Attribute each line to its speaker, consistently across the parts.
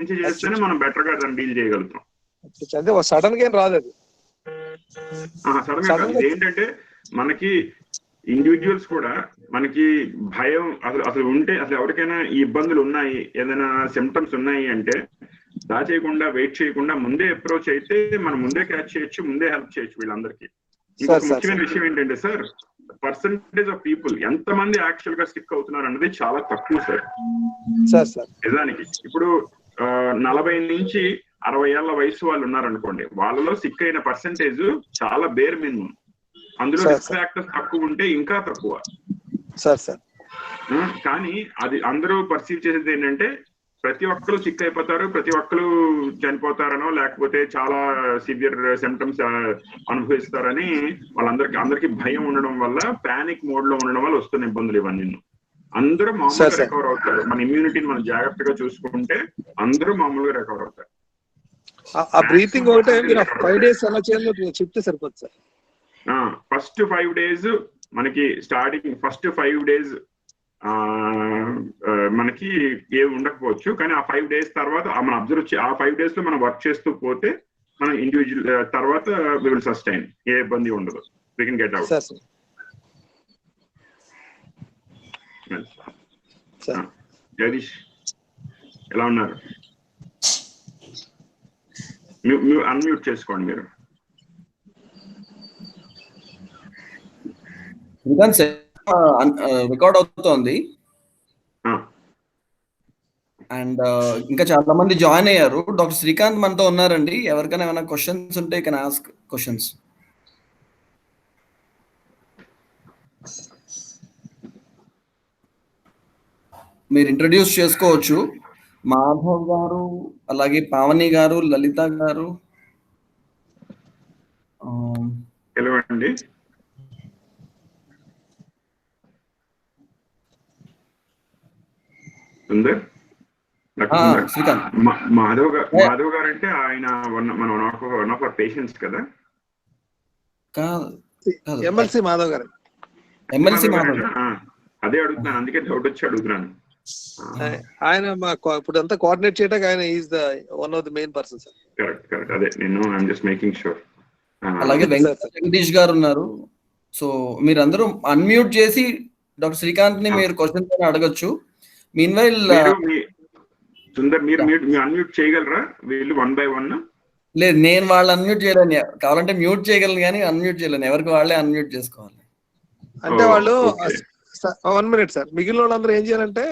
Speaker 1: నుంచి చేస్తేనే మనం బెటర్ గా దాన్ని డీల్ చేయగలుగుతాం.
Speaker 2: అంటే సడన్ గా ఏం రాదు అది.
Speaker 1: సడన్ గా కాదు. ఏంటంటే మనకి ఇండివిజువల్స్ కూడా మనకి భయం అసలు ఉంటే అసలు ఎవరికైనా ఈ ఇబ్బందులు ఉన్నాయి, ఏదైనా సిమ్టమ్స్ ఉన్నాయి అంటే దాచేయకుండా వెయిట్ చేయకుండా ముందే అప్రోచ్ అయితే మనం ముందే క్యాచ్ చేయొచ్చు, ముందే హెల్ప్ చేయొచ్చు వీళ్ళందరికీ. ఇంకొక ముఖ్యమైన విషయం ఏంటంటే సార్, పర్సంటేజ్ ఆఫ్ పీపుల్ ఎంతమంది యాక్చువల్ గా స్టిక్ అవుతున్నారు అన్నది చాలా తక్కువ సార్. నిజానికి ఇప్పుడు 40 నుంచి 60 ఏళ్ల వయసు వాళ్ళు ఉన్నారనుకోండి, వాళ్ళలో సిక్ అయిన పర్సంటేజ్ చాలా బేర్ మినిమం. అందులో రిస్క్ ఫ్యాక్టర్స్ తక్కువ ఉంటే ఇంకా తక్కువ. కానీ అది అందరూ పర్సీవ్ చేసేది ఏంటంటే ప్రతి ఒక్కరు సిక్ అయిపోతారు, ప్రతి ఒక్కరు చనిపోతారనో లేకపోతే చాలా సివియర్ సిమ్టమ్స్ అనుభవిస్తారని అందరికి భయం ఉండడం వల్ల, పానిక్ మోడ్ లో ఉండడం వల్ల వస్తున్న ఇబ్బందులు ఇవన్నీ. అందరూ మామూలుగా రికవర్ అవుతారు. మన ఇమ్యూనిటీని మనం జాగ్రత్తగా చూసుకుంటే అందరూ మామూలుగా రికవర్ అవుతారు.
Speaker 2: ఆ బ్రీతింగ్ ఒకటే మీరు 5 days అలా చేయాలో చెప్తే సరిపోతుంది సార్.
Speaker 1: ఫస్ట్ 5 days మనకి స్టార్టింగ్ ఫస్ట్ 5 days మనకి ఏమి ఉండకపోవచ్చు, కానీ ఆ 5 days తర్వాత మనం అబ్జర్వ్ ఆ 5 days లో మనం వర్క్ చేస్తూ పోతే మనం ఇండివిజువల్ తర్వాత వి విల్ సస్టైన్, ఏ ఇబ్బంది ఉండదు, we can get out. Jagadish ఎలా ఉన్నారు? అన్మ్యూట్ చేసుకోండి మీరు.
Speaker 3: రికార్డ్ అవుతోంది అండ్ ఇంకా చాలా మంది జాయిన్ అయ్యారు. డాక్టర్ శ్రీకాంత్ మనతో ఉన్నారండి. ఎవరికైనా ఏమైనా క్వశ్చన్స్ ఉంటే కెన్ ఆస్క్ క్వశ్చన్స్. మీరు ఇంట్రడ్యూస్ చేసుకోవచ్చు. మాధవ్ గారు, అలాగే పావని గారు, లలిత గారు.
Speaker 1: హలో అండి. సుందర్, మాధవ్ గారు అంటే ఆయన వన్ ఆఫ్ అవర్ పేషెంట్స్ కదా?
Speaker 2: ఎమ్మెల్సీ మాధవ్ గారు.
Speaker 1: అదే అడుగుతున్నాను, అందుకే డౌట్ వచ్చి అడుగుతున్నాను.
Speaker 2: ఆయన ఇప్పుడు అంతా కోఆర్డినేట్ చేయడానికి ఆయన is the one of the main persons.
Speaker 1: Correct అదే నేను I am just making sure.
Speaker 3: అలాగే జగదీష్ గారు ఉన్నారు. సో మీరందరూ అన్మ్యూట్ చేసి డాక్టర్ శ్రీకాంత్ ని మీరు క్వశ్చన్స్ అడగొచ్చు. మీన్వైల్
Speaker 1: సుందర్ మీరు అన్మ్యూట్ చేయగలరా వీళ్ళు 1 by 1?
Speaker 3: లేదు, నేను వాళ్ళు అన్మ్యూట్ చేయలేను. కావాలంటే మ్యూట్ చేయగలను కానీ అన్మ్యూట్ చేయలేను. ఎవరికి వాళ్ళే అన్మ్యూట్ చేసుకోవాలి.
Speaker 2: అంటే వాళ్ళు 1 minute సార్. మిగిలిన వాళ్ళందరూ ఏం చేయాలంటే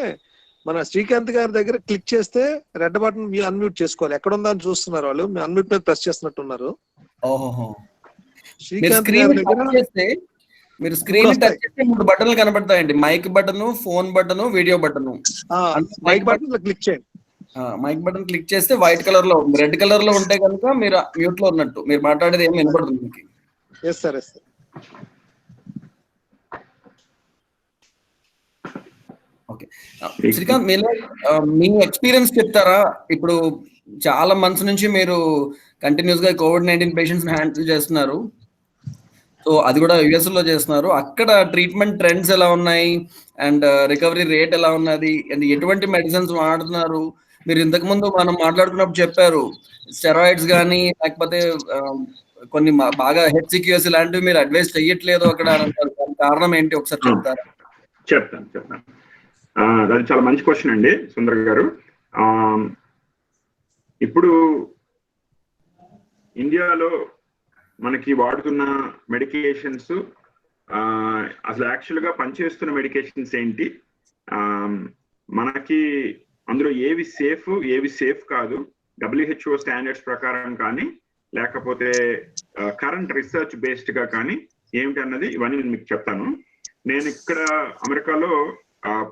Speaker 2: మన శ్రీకాంత్ గారి దగ్గర క్లిక్ చేస్తే రెడ్ బటన్ మీరు అన్మ్యూట్ చేసుకోవాలి. ఎక్కడ ఉందా అని చూస్తున్నారు వాళ్ళు, మీ అన్మ్యూట్ మీద ప్రెస్ చేస్తున్నట్టున్నారు.
Speaker 3: శ్రీకాంత్ గారి దగ్గర మీరు స్క్రీన్ టచ్ చేస్తే 3 బటన్లు కనబడతాయండి. Mic button, phone button, video button.
Speaker 2: Mic button click చేయండి.
Speaker 3: మైక్ బటన్ క్లిక్ చేస్తే వైట్ కలర్ లో ఉంది. రెడ్ కలర్ లో ఉంటే కనుక మీరు మ్యూట్ లో ఉన్నట్టు, మీరు మాట్లాడేది ఏమి వినపడుతుంది మీకు.
Speaker 2: Yes sir.
Speaker 3: ఓకే శ్రీకాంత్, మీరు మీ ఎక్స్పీరియన్స్ చెప్తారా? ఇప్పుడు చాలా మంత్స్ నుంచి మీరు కంటిన్యూస్ గా COVID-19 పేషెంట్స్ హ్యాండిల్ చేస్తున్నారు. సో అది కూడా యుఎస్ లో చేస్తున్నారు. అక్కడ ట్రీట్మెంట్ ట్రెండ్స్ ఎలా ఉన్నాయి అండ్ రికవరీ రేట్ ఎలా ఉన్నది అండ్ ఎటువంటి మెడిసిన్స్ వాడుతున్నారు? మీరు ఇంతకు ముందు మనం మాట్లాడుకున్నప్పుడు చెప్పారు స్టెరాయిడ్స్ కానీ లేకపోతే కొన్ని బాగా HCQS ఇలాంటివి మీరు అడ్వైస్ చెయ్యట్లేదు అక్కడ అని అంటారు. కారణం ఏంటి ఒకసారి చెప్తారా?
Speaker 1: చెప్తాను. అది చాలా మంచి క్వశ్చన్ అండి సుందర్ గారు. ఇప్పుడు ఇండియాలో మనకి వాడుతున్న మెడికేషన్స్ అసలు యాక్చువల్ గా పనిచేస్తున్న మెడికేషన్స్ ఏంటి, మనకి అందులో ఏవి సేఫ్ కాదు, WHO స్టాండర్డ్స్ ప్రకారం కానీ లేకపోతే కరెంట్ రీసెర్చ్ బేస్డ్ గా కానీ ఏమిటి అన్నది ఇవన్నీ నేను మీకు చెప్తాను. నేను ఇక్కడ అమెరికాలో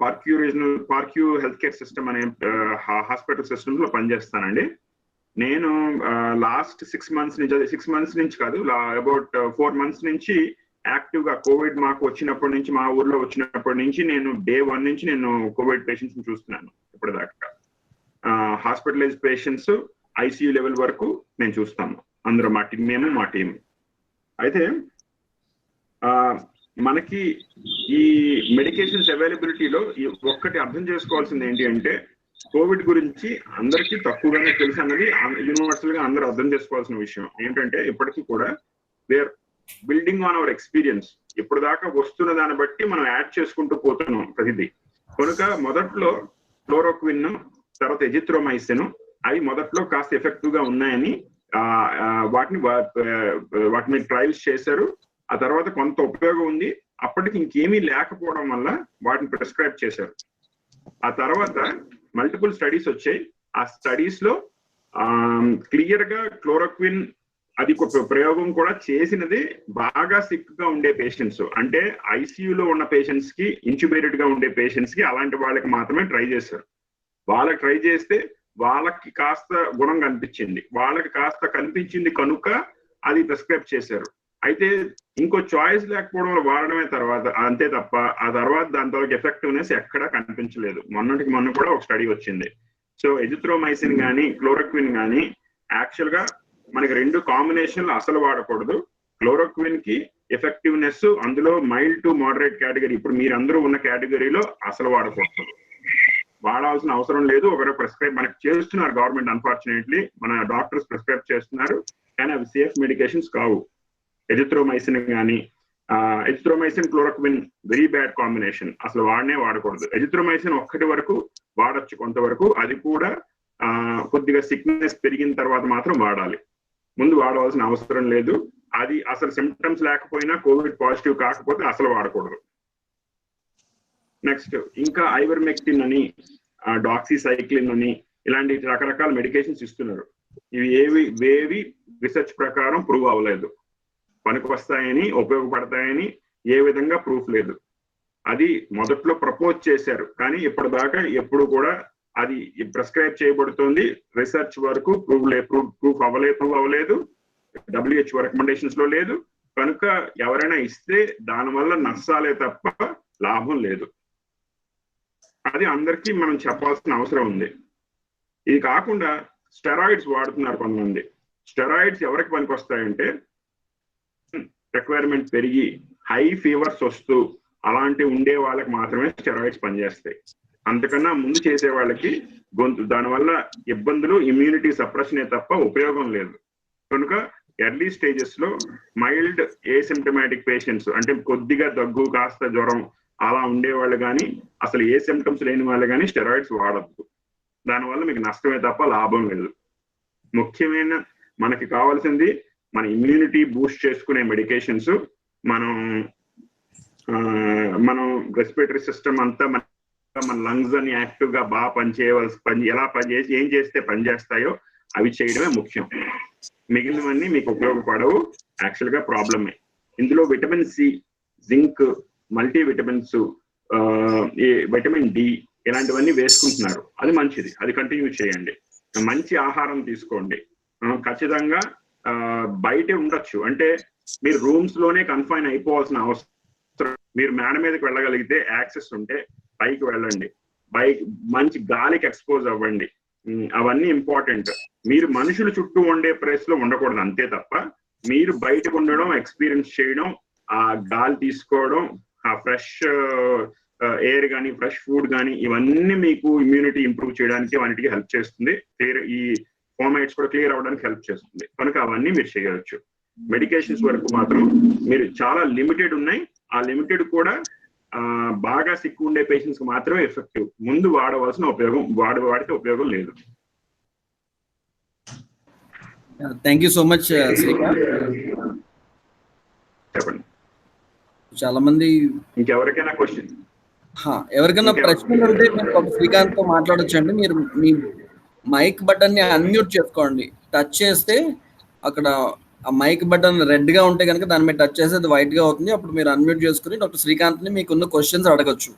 Speaker 1: పార్క్యూ హెల్త్ కేర్ సిస్టమ్ అనే హాస్పిటల్ సిస్టమ్ లో పనిచేస్తానండి. నేను లాస్ట్ 6 months నుంచి కాదు, అబౌట్ 4 months నుంచి యాక్టివ్ గా కోవిడ్ మాకు వచ్చినప్పటి నుంచి, మా ఊర్లో వచ్చినప్పటి నుంచి నేను day 1 నుంచి నేను కోవిడ్ పేషెంట్స్ ని చూస్తున్నాను. ఇప్పటిదాకా హాస్పిటలైజ్ పేషెంట్స్ ICU లెవెల్ వరకు నేను చూస్తాను. అందరూ మా టీం. అయితే మనకి ఈ మెడికేషన్స్ అవైలబిలిటీలో ఒక్కటి అర్థం చేసుకోవాల్సింది ఏంటి అంటే, కోవిడ్ గురించి అందరికీ తక్కువగానే తెలుసు అన్నది యూనివర్సల్ గా అందరూ అర్థం చేసుకోవాల్సిన విషయం. ఏంటంటే ఇప్పటికీ కూడా we're building on our experience. ఇప్పుడు దాకా వస్తున్న దాన్ని బట్టి మనం యాడ్ చేసుకుంటూ పోతున్నాం ప్రతిదీ. కనుక మొదట్లో క్లోరోక్విన్, తర్వాత ఎజిత్రోమైసిన్ అవి మొదట్లో కాస్త ఎఫెక్టివ్ గా ఉన్నాయని వాటి మీద ట్రయల్స్ చేశారు. ఆ తర్వాత కొంత ఉపయోగం ఉంది, అప్పటికి ఇంకేమీ లేకపోవడం వల్ల వాటిని ప్రిస్క్రైబ్ చేశారు. ఆ తర్వాత మల్టిపుల్ స్టడీస్ వచ్చాయి. ఆ స్టడీస్ లో క్లియర్ గా క్లోరోక్విన్ అది ప్రయోగం కూడా చేసినది బాగా సిక్ గా ఉండే పేషెంట్స్, అంటే ఐసీయూలో ఉన్న పేషెంట్స్ కి, ఇంక్యుబేటెడ్ గా ఉండే పేషెంట్స్ కి, అలాంటి వాళ్ళకి మాత్రమే ట్రై చేశారు. వాళ్ళకి ట్రై చేస్తే వాళ్ళకి కాస్త గుణం కనిపించింది, వాళ్ళకి కాస్త కనిపించింది కనుక అది ప్రిస్క్రైబ్ చేశారు. అయితే ఇంకో చాయిస్ లేకపోవడం వల్ల వాడడమే తర్వాత అంతే తప్ప ఆ తర్వాత దాని తర్వాత ఎఫెక్టివ్నెస్ ఎక్కడా కనిపించలేదు. మొన్నటికి మొన్న కూడా ఒక స్టడీ వచ్చింది. సో ఎజిత్రోమైసిన్ కానీ క్లోరోక్విన్ కానీ యాక్చువల్ గా మనకి రెండు కాంబినేషన్లు అసలు వాడకూడదు. క్లోరోక్విన్ కి ఎఫెక్టివ్నెస్ అందులో మైల్డ్ టు మోడరేట్ కేటగిరీ, ఇప్పుడు మీరందరూ ఉన్న కేటగిరీలో అసలు వాడకూడదు, వాడాల్సిన అవసరం లేదు. ఒకరు ప్రిస్క్రైబ్ మనకి చేస్తున్నారు గవర్నమెంట్, అన్ఫార్చునేట్లీ మన డాక్టర్స్ ప్రిస్క్రైబ్ చేస్తున్నారు, కానీ అవి సేఫ్ మెడికేషన్స్ కావు. ఎజిత్రోమైసిన్ కానీ azithromycin chloroquine very bad combination, అసలు వాడకూడదు. ఎజిత్రోమైసిన్ ఒక్కటి వరకు వాడచ్చు కొంతవరకు, అది కూడా కొద్దిగా సిక్నెస్ పెరిగిన తర్వాత మాత్రం వాడాలి, ముందు వాడవలసిన అవసరం లేదు. అది అసలు సిమ్టమ్స్ లేకపోయినా కోవిడ్ పాజిటివ్ కాకపోతే అసలు వాడకూడదు. నెక్స్ట్ ఇంకా ఐవర్మెక్టిన్ అని, డాక్సీసైక్లిన్ అని ఇలాంటి రకరకాల మెడికేషన్స్ ఇస్తున్నారు. ఇవి ఏవి రిసెర్చ్ ప్రకారం ప్రూవ్ అవ్వలేదు, పనికి వస్తాయని ఉపయోగపడతాయని ఏ విధంగా ప్రూఫ్ లేదు. అది మొదట్లో ప్రపోజ్ చేశారు, కానీ ఇప్పటిదాకా ఎప్పుడు కూడా అది ప్రిస్క్రైబ్ చేయబడుతుంది. రీసెర్చ్ వరకు ప్రూఫ్ అవ్వలేదు, WHO రికమెండేషన్స్ లో లేదు. కనుక ఎవరైనా ఇస్తే దానివల్ల నష్టాలే తప్ప లాభం లేదు. అది అందరికీ మనం చెప్పాల్సిన అవసరం ఉంది. ఇది కాకుండా స్టెరాయిడ్స్ వాడుతున్నారు కొంతమంది. స్టెరాయిడ్స్ ఎవరికి పనికి వస్తాయంటే రిక్వైర్మెంట్ పెరిగి హై ఫీవర్స్ వస్తూ అలాంటి ఉండే వాళ్ళకి మాత్రమే స్టెరాయిడ్స్ పనిచేస్తాయి. అంతకన్నా ముందు చేసే వాళ్ళకి దానివల్ల ఇబ్బందులు, ఇమ్యూనిటీ సప్రెషనే తప్ప ఉపయోగం లేదు. కనుక ఎర్లీ స్టేజెస్ లో మైల్డ్ ఏసిమ్టమాటిక్ పేషెంట్స్, అంటే కొద్దిగా దగ్గు కాస్త జ్వరం అలా ఉండేవాళ్ళు కానీ, అసలు ఏ సిమ్టమ్స్ లేని వాళ్ళు కానీ స్టెరాయిడ్స్ వాడద్దు. దానివల్ల మీకు నష్టమే తప్ప లాభం లేదు. ముఖ్యమైన మనకి కావాల్సింది మన ఇమ్యూనిటీ బూస్ట్ చేసుకునే మెడికేషన్స్. మనం రెస్పిరేటరీ సిస్టమ్ అంతా మన లంగ్స్ అని యాక్టివ్ గా బాగా ఏం చేస్తే పనిచేస్తాయో అవి చేయడమే ముఖ్యం. మిగిలినవన్నీ మీకు ఉపయోగపడవు, యాక్చువల్ గా ప్రాబ్లమే. ఇందులో vitamin C, zinc, multivitamins, vitamin D ఇలాంటివన్నీ వేసుకుంటున్నారు. అది మంచిది, అది కంటిన్యూ చేయండి. మంచి ఆహారం తీసుకోండి. ఖచ్చితంగా బయటే ఉండొచ్చు, అంటే మీరు రూమ్స్ లోనే కన్ఫైన్ అయిపోవాల్సిన అవసరం. మీరు మేడ మీదకి వెళ్ళగలిగితే, యాక్సెస్ ఉంటే పైకి వెళ్ళండి, మంచి గాలికి ఎక్స్పోజ్ అవ్వండి. అవన్నీ ఇంపార్టెంట్. మీరు మనుషులు చుట్టూ ఉండే ప్లేస్ లో ఉండకూడదు, అంతే తప్ప మీరు బయటకు ఉండడం, ఎక్స్పీరియన్స్ చేయడం, ఆ గాలి తీసుకోవడం, ఆ ఫ్రెష్ ఎయిర్ కానీ ఫ్రెష్ ఫుడ్ కానీ ఇవన్నీ మీకు ఇమ్యూనిటీ ఇంప్రూవ్ చేయడానికి వాటికి హెల్ప్ చేస్తుంది. ఈ ఫార్మాట్స్ కూడా క్లియర్ అవ్వడానికి హెల్ప్ చేస్తుంది. కనుక అవన్నీ మీరు చేయవచ్చు. మెడికేషన్స్ వరకు మాత్రం మీరు చాలా లిమిటెడ్ ఉన్నాయి. ఆ లిమిటెడ్ కూడా బాగా సిక్ ఉండే పేషెంట్స్ కి మాత్రమే ఎఫెక్టివ్. ముందు వాడవలసిన వాడితే ఉపయోగం లేదు.
Speaker 3: Thank you so much Srikanth.
Speaker 1: చెప్పండి.
Speaker 3: చాలా మంది
Speaker 1: ఇంకెవరికైనా క్వశ్చన్,
Speaker 3: ఎవరికైనా ప్రశ్నలు ఉంటే మీరు శ్రీకాంత్ తో మాట్లాడొచ్చండి. మీరు మీ మైక్ బటన్ ని అన్మ్యూట్ చేసుకోండి. టచ్ చేస్తే అక్కడ ఆ మైక్ బటన్ రెడ్ గా ఉంటే కనుక దాని మీద టచ్ చేస్తే అది వైట్ గా అవుతుంది. అప్పుడు మీరు అన్మ్యూట్ చేసుకుని డాక్టర్ శ్రీకాంత్ ని మీకున్న క్వశ్చన్స్ అడగచ్చు.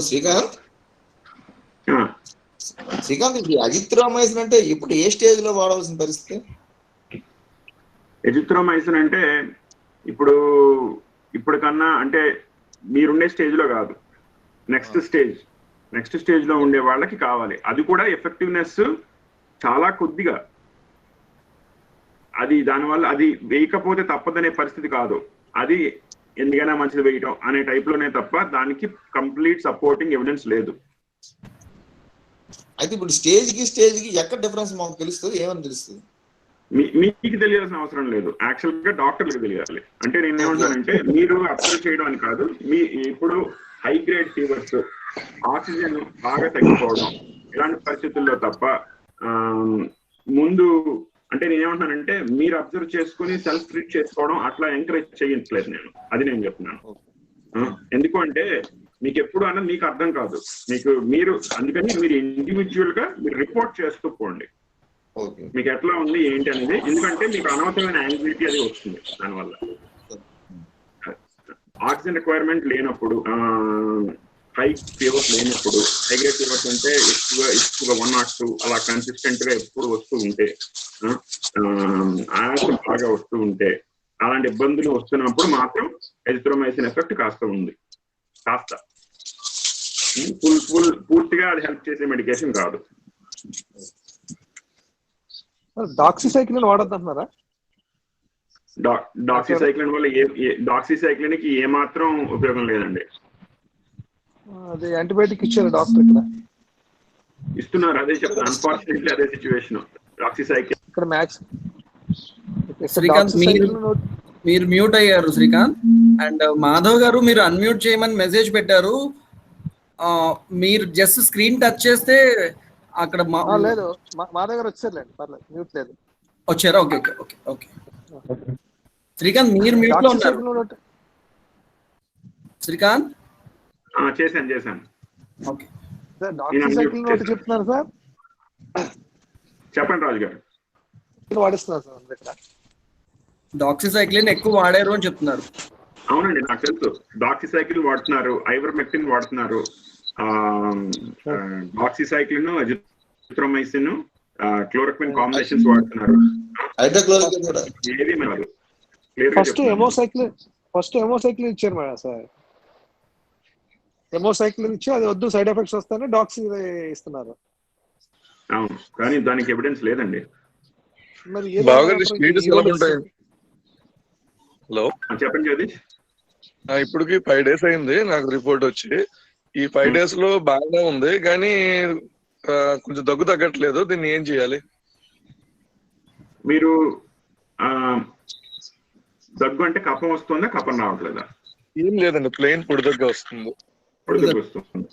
Speaker 4: శ్రీకాంత్, అజిత్రోమైసిన్ అంటే ఇప్పుడు ఏ స్టేజ్ లో వాడవలసిన పరిస్థితి?
Speaker 1: ఎజిత్రోమైసిన్ అంటే ఇప్పుడు కన్నా అంటే మీరుండే స్టేజ్ లో కాదు, నెక్స్ట్ స్టేజ్ లో ఉండే వాళ్ళకి కావాలి. అది కూడా ఎఫెక్టివ్నెస్ చాలా కొద్దిగా, అది దానివల్ల అది వేయకపోతే తప్పదనే పరిస్థితి కాదు. అది ఎందుకైనా మంచిది వేయటం అనే టైప్ లోనే తప్ప దానికి కంప్లీట్ సపోర్టింగ్ ఎవిడెన్స్ లేదు.
Speaker 4: అయితే ఇప్పుడు స్టేజ్ కి ఎక్కడ డిఫరెన్స్ మాకు తెలుస్తుంది, ఏమని తెలుస్తుంది?
Speaker 1: మీకు తెలియాల్సిన అవసరం లేదు, యాక్చువల్ గా డాక్టర్లకు తెలియాలి. అంటే నేను ఏమంటానంటే మీరు అబ్జర్వ్ చేయడం అని కాదు, మీ ఇప్పుడు హై గ్రేడ్ ఫీవర్స్, ఆక్సిజన్ బాగా తగ్గిపోవడం ఇలాంటి పరిస్థితుల్లో తప్ప ముందు అంటే నేనేమంటున్నానంటే మీరు అబ్జర్వ్ చేసుకుని సెల్ఫ్ ట్రీట్ చేసుకోవడం అట్లా ఎంకరేజ్ చేయట్లేదు నేను, అది నేను చెప్తున్నాను. ఎందుకు అంటే మీకు ఎప్పుడు అన్నది మీకు అర్థం కాదు, మీరు అందుకని మీరు ఇండివిజువల్ గా మీరు రిపోర్ట్ చేస్తూ పోండి మీకు ఎట్లా ఉంది ఏంటి అనేది. ఎందుకంటే మీకు అనవసరమైన యాంగ్జైటీ అది వస్తుంది దానివల్ల. ఆక్సిజన్ రిక్వైర్మెంట్ లేనప్పుడు, హై ఫీవర్స్ లేనప్పుడు, హై గ్రేడ్ ఫీవర్స్ అంటే ఎక్కువగా 102 అలా కన్సిస్టెంట్ గా ఎప్పుడు వస్తూ ఉంటే, ఆయాసం బాగా వస్తూ ఉంటే, అలాంటి ఇబ్బందులు వస్తున్నప్పుడు మాత్రం ఎజిథ్రోమైసిన్ ఎఫెక్ట్ కాస్త ఉంది. కాస్త పూర్తిగా అది హెల్ప్ చేసే మెడికేషన్ కాదు.
Speaker 2: డాక్సిసైక్లిన్ వాడొద్దంటున్నారా?
Speaker 1: డాక్సిసైక్లిన్ వల్ల డాక్సిసైక్లిన్ కి ఏ మాత్రం ఉపయోగం లేదండి.
Speaker 2: అది యాంటీబయాటిక్ ఇచ్చారు డాక్టర్, ఇక్కడ
Speaker 1: ఇస్తున్నారు, అదే చెప్తాను. అన్ఫార్చునేట్లీ అదే సిచ్యువేషన్. డాక్సిసైక్లిన్
Speaker 2: ఇక్కడ మ్యాక్స్.
Speaker 3: శ్రీకాంత్ మీరు మ్యూట్ అయ్యారు శ్రీకాంత్. అండ్ మాధవ్ గారు మీరు అన్మ్యూట్ చేయమని మెసేజ్ పెట్టారు, మీరు జస్ట్ స్క్రీన్ టచ్ చేస్తే అక్కడ
Speaker 2: లేదు, మా దగ్గర వచ్చారులేండి, పర్లేదు, మ్యూట్ లేదు.
Speaker 3: వచ్చారా? Okay okay okay okay. Srikanth మీరు మ్యూట్ లో ఉన్నారు. శ్రీకాంత్
Speaker 1: చేశాను.
Speaker 3: ఓకే
Speaker 2: డాక్సిసైక్లిన్ చెప్తున్నారు సార్,
Speaker 1: చెప్పండి రాజు గారు.
Speaker 2: వాడిస్తున్నారు సార్ దగ్గర.
Speaker 3: డాక్సిసైక్లిన్ ఎక్కువ వాడారు అని చెప్తున్నారు.
Speaker 1: అవునండి, నాకు తెలుసు. డాక్సిసైక్లిన్ వాడుతున్నారు, ఐవర్మెక్టిన్ వాడుతున్నారు, డాక్సిసైక్లిన్, అజిథ్రోమైసిన్, క్లోరోక్విన్ కాంబినేషన్స్ వాడుతున్నారు. ఏది కాదు.
Speaker 2: ఫస్ట్ ఎమోసైక్లిన్ ఇచ్చారు మేడం సార్. ఎమోసైక్లిన్ ఇచ్చి అది వద్దు, సైడ్ ఎఫెక్ట్స్ వస్తానే డాక్సీ ఇస్తున్నారు.
Speaker 1: అవును, కానీ దానికి ఎవిడెన్స్ లేదండి.
Speaker 2: మరి
Speaker 5: హలో
Speaker 1: చెప్పండి జగదీష్.
Speaker 5: ఇప్పటికి 5 days అయింది నాకు రిపోర్ట్ వచ్చి. ఈ 5 days లో బాగానే ఉంది, కానీ కొంచెం దగ్గు తగ్గట్లేదు. దీన్ని ఏం చేయాలి?
Speaker 1: మీరు దగ్గు అంటే కఫం వస్తుందా, కఫం రావట్లేదా?
Speaker 5: ఏం లేదండి, ప్లెయిన్ పొడి దగ్గర వస్తుంది.
Speaker 1: పొడి దగ్గర వస్తుంది.